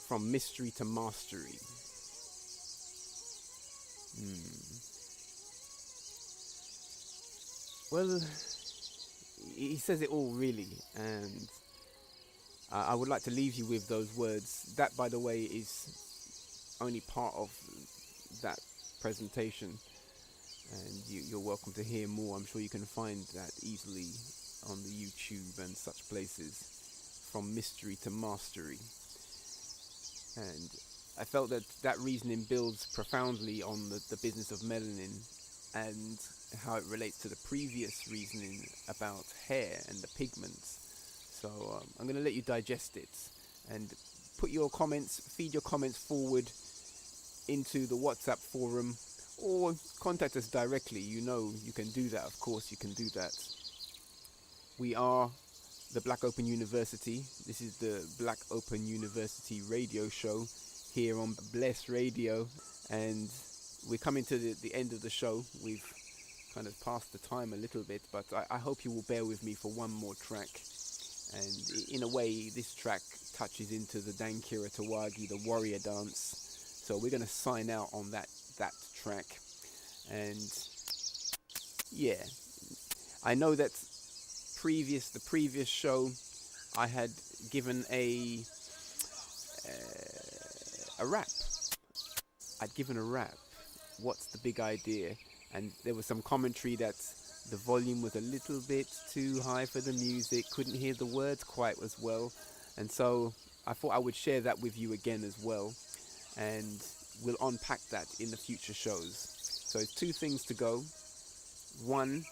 from mystery to mastery. Well, he says it all really, and I would like to leave you with those words. That, by the way, is only part of that presentation, and you're welcome to hear more. I'm sure you can find that easily on the YouTube and such places, from mystery to mastery. And I felt that reasoning builds profoundly on the business of melanin and how it relates to the previous reasoning about hair and the pigments. So I'm going to let you digest it and put your comments, feed your comments forward into the WhatsApp forum, or contact us directly. You know you can do that. Of course you can do that. We are the Black Open University. This is the Black Open University radio show here on Bless Radio, and we're coming to the end of the show. We've kind of passed the time a little bit, but I hope you will bear with me for one more track. And in a way, this track touches into the Dankira Tawagi, the warrior dance. So we're going to sign out on that track. And yeah, I know that the previous show, I had given a rap. I'd given a rap. What's the big idea? And there was some commentary that the volume was a little bit too high for the music, couldn't hear the words quite as well. And so I thought I would share that with you again as well. And we'll unpack that in the future shows. So it's two things to go. One,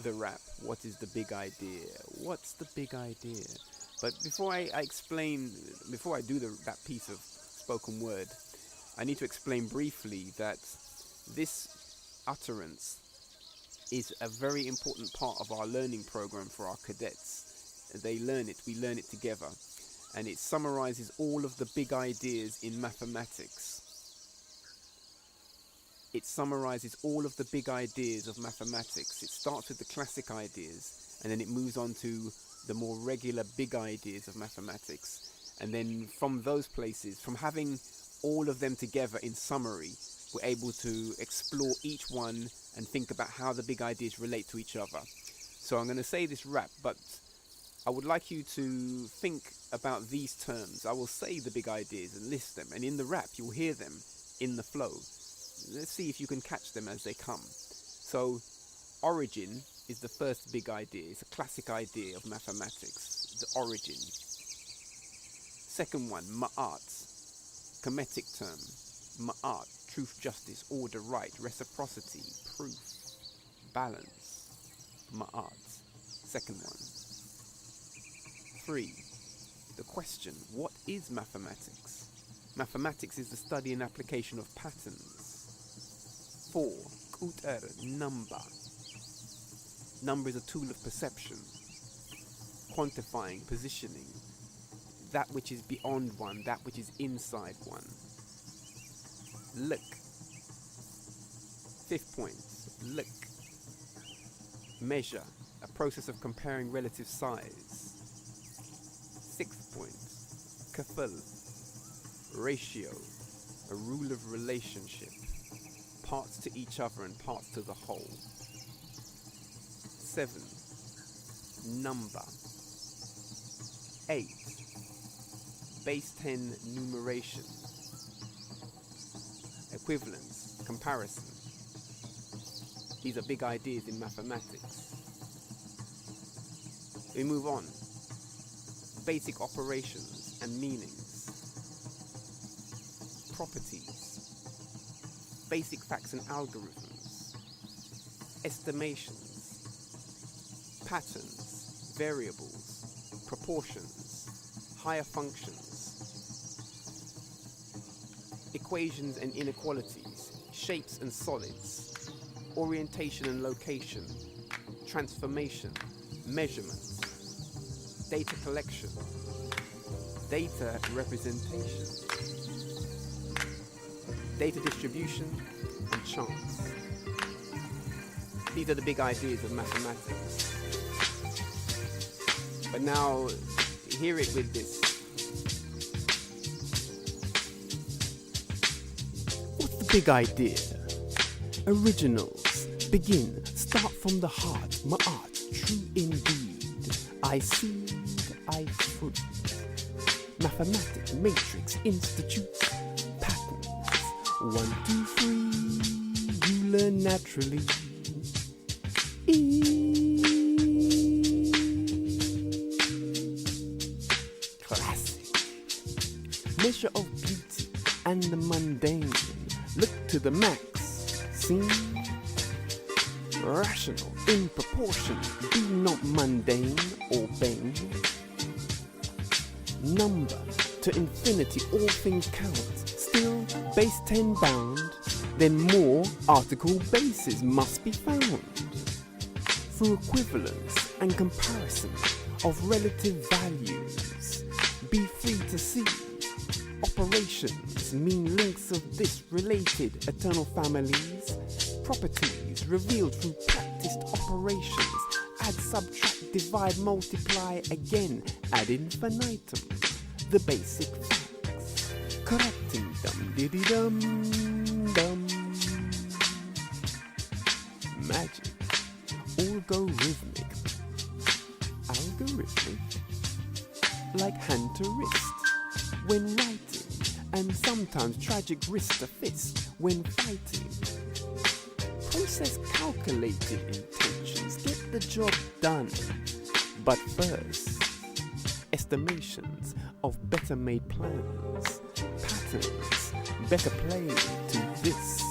the rap. What is the big idea? What's the big idea? But before I explain, before I do that piece of spoken word, I need to explain briefly that this utterance is a very important part of our learning program for our cadets. They learn it, we learn it together. And it summarizes all of the big ideas in mathematics. It summarizes all of the big ideas of mathematics. It starts with the classic ideas, and then it moves on to the more regular big ideas of mathematics. And then from those places, from having all of them together in summary, we're able to explore each one and think about how the big ideas relate to each other. So I'm going to say this rap, but I would like you to think about these terms. I will say the big ideas and list them, and in the rap you'll hear them in the flow. Let's see if you can catch them as they come. So origin is the first big idea. It's a classic idea of mathematics, the origin. Second one, ma'at, Kemetic term. Ma'at, truth, justice, order, right, reciprocity, proof, balance. Ma'at, second one. 3. The question, what is mathematics? Mathematics is the study and application of patterns. 4. Kuter, number. Number is a tool of perception, quantifying, positioning, that which is beyond one, that which is inside one. Look. 5th point, look. Measure, a process of comparing relative size. 6th point, kafal, ratio, a rule of relationship, parts to each other and parts to the whole. 7, number. 8, base 10 numeration, equivalence, comparison. These are big ideas in mathematics. We move on. Basic operations and meanings. Properties. Basic facts and algorithms. Estimations. Patterns, variables, proportions, higher functions. Equations and inequalities, shapes and solids, orientation and location, transformation, measurement, data collection, data representation, data distribution, and chance. These are the big ideas of mathematics. But now, hear it with this. What's the big idea? Originals, begin, start from the heart, ma'at, true indeed. I seed, I fruit. Mathematics, matrix, institute, patterns. 1, 2, 3, you learn naturally. Classic. Measure of beauty and the mundane. Look to the max. Seen? Rational, in proportion. Be not mundane or vain. Number to infinity, all things count. Still, base 10 bound. Then more article bases must be found. Through equivalence and comparison, of relative values. Be free to see. Operations mean links of this related eternal families. Properties revealed through practiced operations. Add, subtract, divide, multiply again ad infinitum. The basic facts. Correcting them, diddy-dum-dum. Magic. Algorithmic. Algorithmic. Like hand to wrist when writing, and sometimes tragic wrist to fist when fighting. Process calculated intentions, get the job done. But first, estimations of better made plans, patterns, better played to this,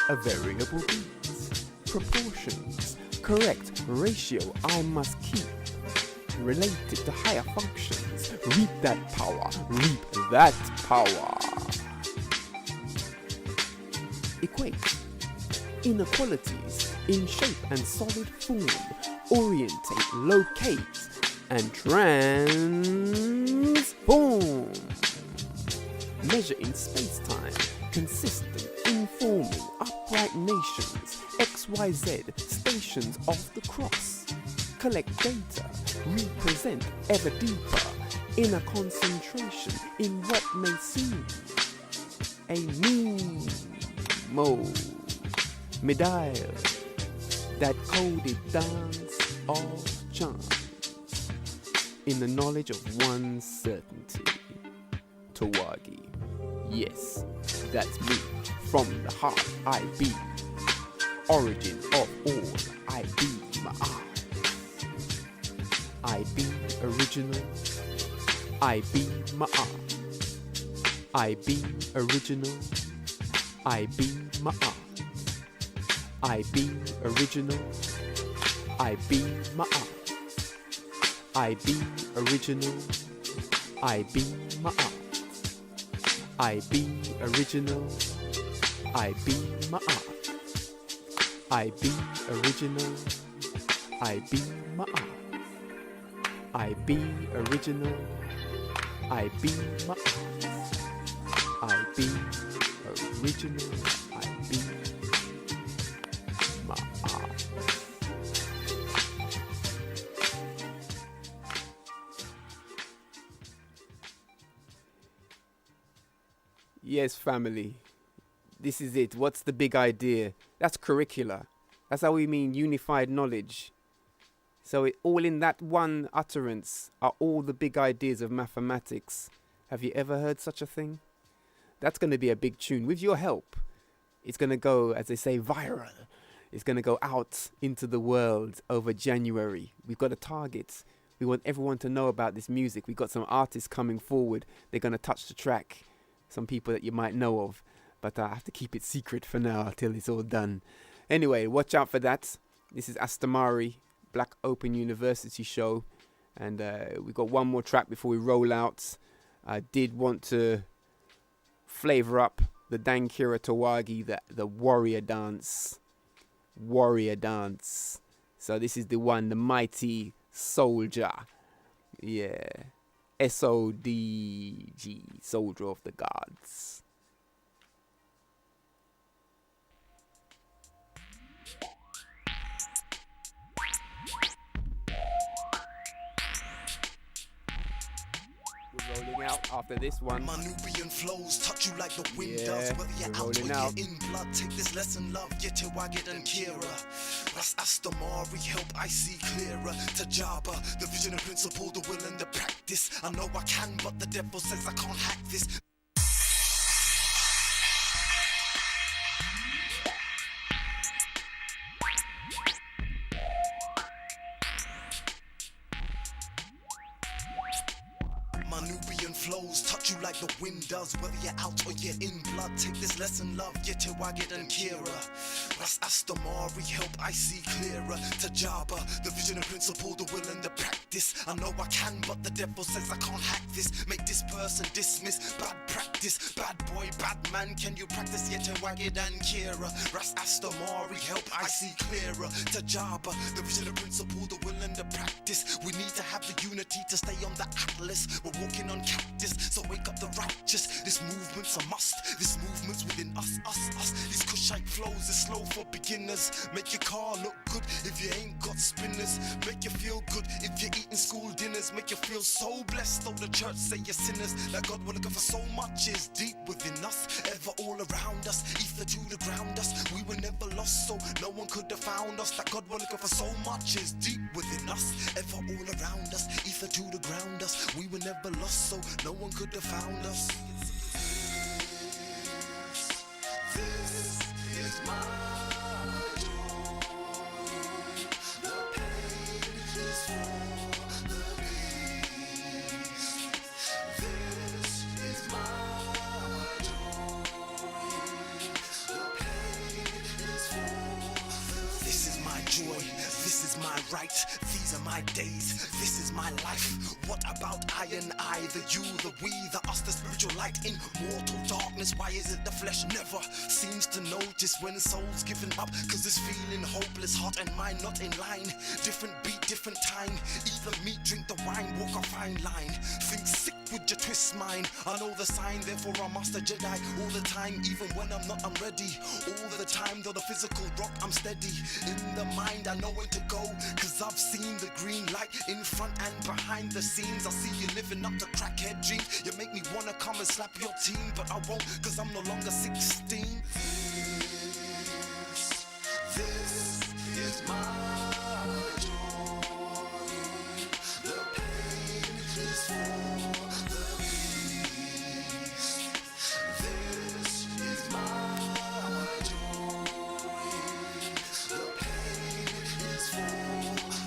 a variable beat, proportions, correct ratio I must keep, related to higher functions, reap that power, reap that power. Equate inequalities in shape and solid form, orientate, locate, and transform. Measure in space-time, consistent, informing, upright nations, XYZ, stations of the cross. Collect data, represent ever deeper, inner concentration in what may seem a Medial, that coded dance of chance, in the knowledge of one's certainty. Tawagi, yes, that's me, from the heart I be, origin of all, I be my eyes. I be original, I be my art. I be original, I be my art. I be original, I be my art. I be original, I be my art. I be original, I be my art. I be original, I be my art. I be original, I be my art. I be original, I be my art. Yes, family. This is it. What's the big idea? That's curricula. That's how we mean unified knowledge. So it, all in that one utterance are all the big ideas of mathematics. Have you ever heard such a thing? That's going to be a big tune. With your help, it's going to go, as they say, viral. It's going to go out into the world over January. We've got a target. We want everyone to know about this music. We've got some artists coming forward. They're going to touch the track. Some people that you might know of. But I have to keep it secret for now till it's all done. Anyway, watch out for that. This is Astamari, Black Open University show. And we've got one more track before we roll out. I did want to flavor up the Dankira Tawagi, the warrior dance. Warrior dance. So this is the one, the mighty soldier. Yeah. SODG, soldier of the gods. Rolling out after this one. My Nubian flows touch you like the wind does. Whether you're out or out. you're in blood, take this lesson, love, get your Wagged and Kira. That's Astamari, help I see clearer. Tajaba, the vision and principle, the will and the practice. I know I can, but the devil says I can't hack this. flows, touch you like the wind does, whether you're out or you're in blood. Take this lesson, love, Yete Wagid and Kira. Ras Astamari, help I see clearer. Tajaba, the vision and principle, the will and the practice. I know I can, but the devil says I can't hack this. Make this person dismiss, bad practice. Bad boy, bad man, can you practice Yete Wagid and Kira? Ras Astamari, help I see clearer. Tajaba, the vision and principle, the will and the practice. We need to have the unity to stay on the atlas. We're walking on cactus, so wake up the righteous. This movement's a must, this movement's within us. These Kushite flows is slow for beginners. Make your car look good if you ain't got spinners. Make you feel good if you're eating school dinners. Make you feel so blessed, though the church say you're sinners. That God will look for so much is deep within us, ever all around us, ether to the ground us. We were never lost, so no one could have found us. That God will look for so much is deep within us, ever all around us, ether to the ground us. We were never lost, so no one could have found us. This is my joy. The pain is for the beast. This is my joy. The pain is for. This is my joy. This is my right. These are my days. This is my life. What about I and I, the you, the we, the us, the spiritual light in mortal darkness? Why is it the flesh never seems to notice when soul's given up? Cause it's feeling hopeless, heart and mind not in line. Different beat, different time. Eat the meat, drink the wine, walk a fine line. Think sick with your twist mind. I know the sign, therefore I'm master Jedi all the time. Even when I'm not, I'm ready all the time. Though the physical rock, I'm steady. In the mind, I know when to go, cause I've seen the green light in front and behind the scenes. I see you living up to crackhead dreams. You make me wanna come and slap your team, but I won't, cause I'm no longer 16. This is my joy. The pain is for the beast. This is my joy. The pain is for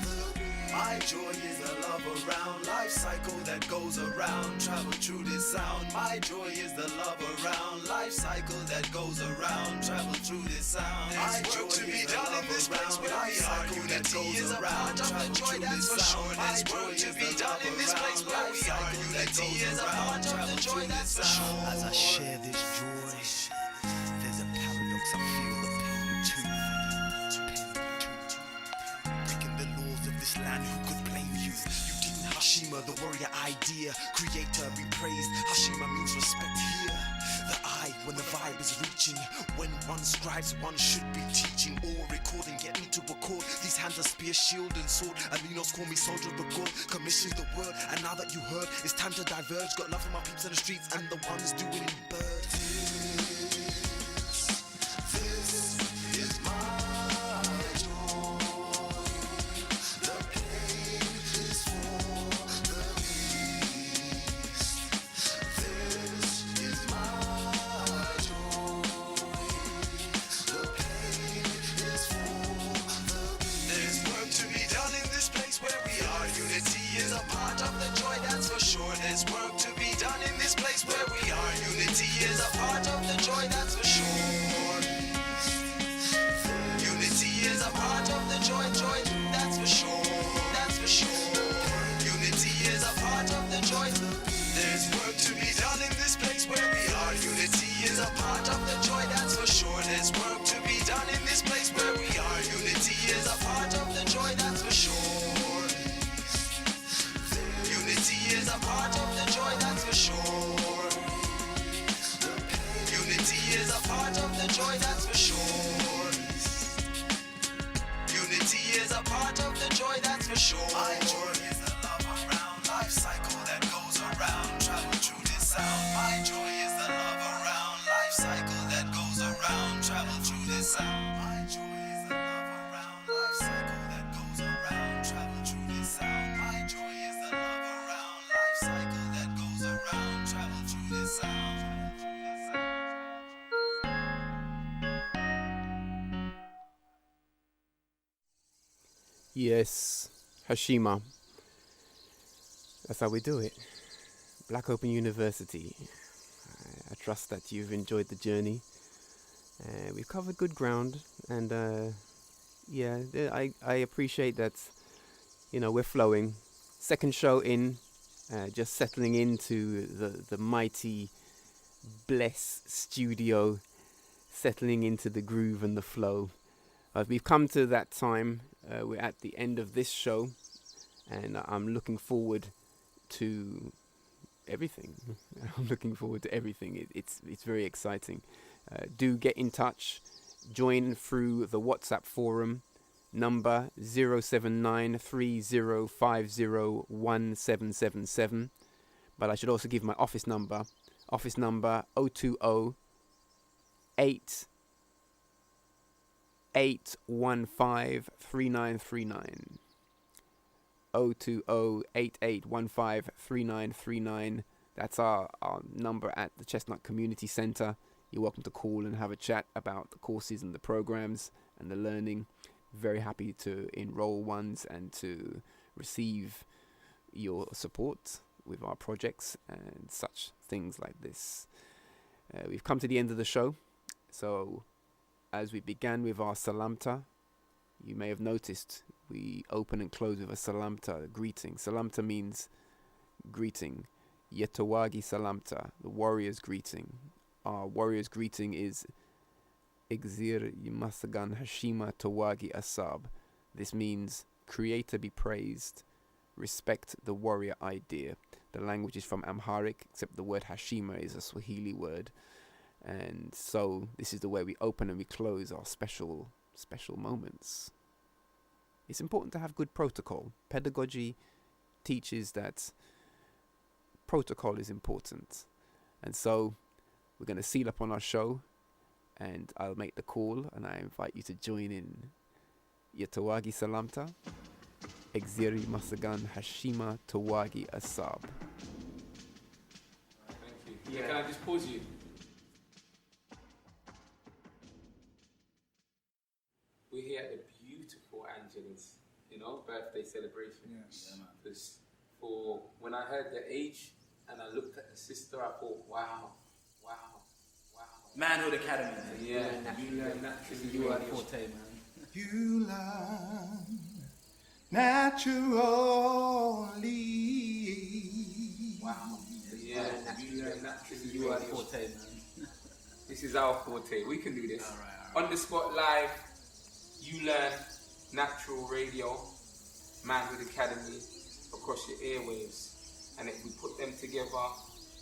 the beast. My joy is the love around, life cycle that goes around, travel through this sound. My joy is the love around, life cycle that goes around, travel through this sound. My joy to be done in this place where we are. Unity is a part of the joy, that's for sure. There's work to be done in this place where we are. Unity is a part of the joy, that's for sure. As I share this joy, there's a paradox. I feel the pain too. Breaking the laws of this land, who could blame you? You didn't Hashima, the warrior idea. Creator be praised. Hashima means respect here. The eye, when the vibe is reaching. When one scribes, one should be teaching or recording. Get me to record. These hands are spear, shield, and sword. Alinos call me soldier, but God commissions the word. And now that you heard, it's time to diverge. Got love for my peeps in the streets and the ones doing it in birds. This is my joy. The pain is for the beast. This is my joy. The pain is for the beast. There's work to be done in this place where we are. Unity is a part of the joy, that's for sure. There's work to be done in this place where we are. Unity is a part of the joy, that's for sure. Unity is a part of the joy, that's for sure. That's for sure. Unity is a part of the joy. There's work to be done in this place where we are. Unity is a part of the joy, that's for sure. There's work to be done in this place where we are. Unity is a part of the joy, that's for sure. Unity is a part of the joy, that's for sure. Unity is a part of the joy, that's for sure. Unity is a part of the joy, that's for sure. My joy is the love around, life cycle that goes around, travel through this sound. My joy is the love around, life cycle that goes around, travel through this sound. My joy is the love around, life cycle that goes around, travel through this sound. My joy is the love around, life cycle that goes around, travel through this sound. Yes, Hashima. That's how we do it. Black Open University. I trust that you've enjoyed the journey. We've covered good ground, and I appreciate that. We're flowing. Second show in, just settling into the mighty Bless studio, settling into the groove and the flow. We've come to that time. We're at the end of this show, and I'm looking forward to everything. It's very exciting. Do get in touch. Join through the WhatsApp forum. Number 07930501777. But I should also give my office number. Office number 020 815 3939. 020-8815-3939. That's our number at the Chestnut Community Centre. You're welcome to call and have a chat about the courses and the programs and the learning. Very happy to enroll ones and to receive your support with our projects and such things like this. We've come to the end of the show. So as we began with our salamta, you may have noticed we open and close with a salamta, a greeting. Salamta means greeting. Yetawagi salamta, the warrior's greeting. Our warrior's greeting is Igzir Yimasagan Hashima Tawagi Asab. This means Creator be praised, respect the warrior idea. The language is from Amharic, except the word Hashima is a Swahili word. And so this is the way we open and we close our special moments. It's important to have good protocol. Pedagogy teaches that protocol is important. And so we're going to seal up on our show, and I'll make the call, and I invite you to join in. Yetawagi Salamta, Exiri Masagan Hashima Tawagi Asab. Thank you. Yeah. Can I just pause you? We're here at the beautiful Angela's, birthday celebration. Yes. Because for when I heard the age and I looked at the sister, I thought, wow. Manhood Academy. Yeah. You are forte, man. You learn naturally. Wow. Yeah. You are forte, man. This is our forte. We can do this. All right. On the spot live, uLearn, Natural Radio, Manhood Academy, across your airwaves. And if we put them together,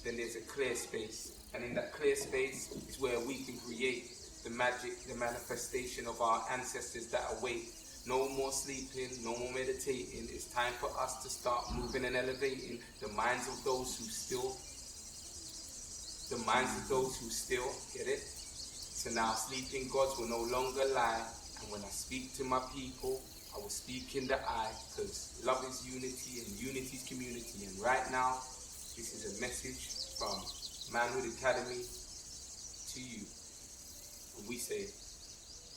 then there's a clear space. And in that clear space is where we can create the magic, the manifestation of our ancestors that await. No more sleeping, no more meditating. It's time for us to start moving and elevating the minds of those who still, get it? So now sleeping gods will no longer lie. And when I speak to my people, I will speak in the eye, because love is unity and unity is community. And right now, this is a message from Manhood Academy to you. And we say,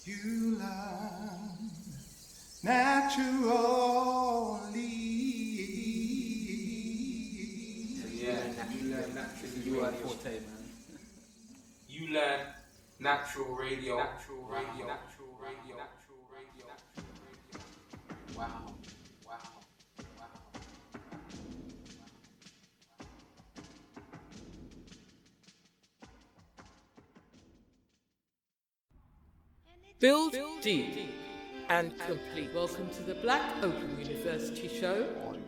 you learn naturally. Yeah, you learn naturally. You are forte, man. You learn natural radio. Wow. Build deep and complete. Welcome to the Black Open University show on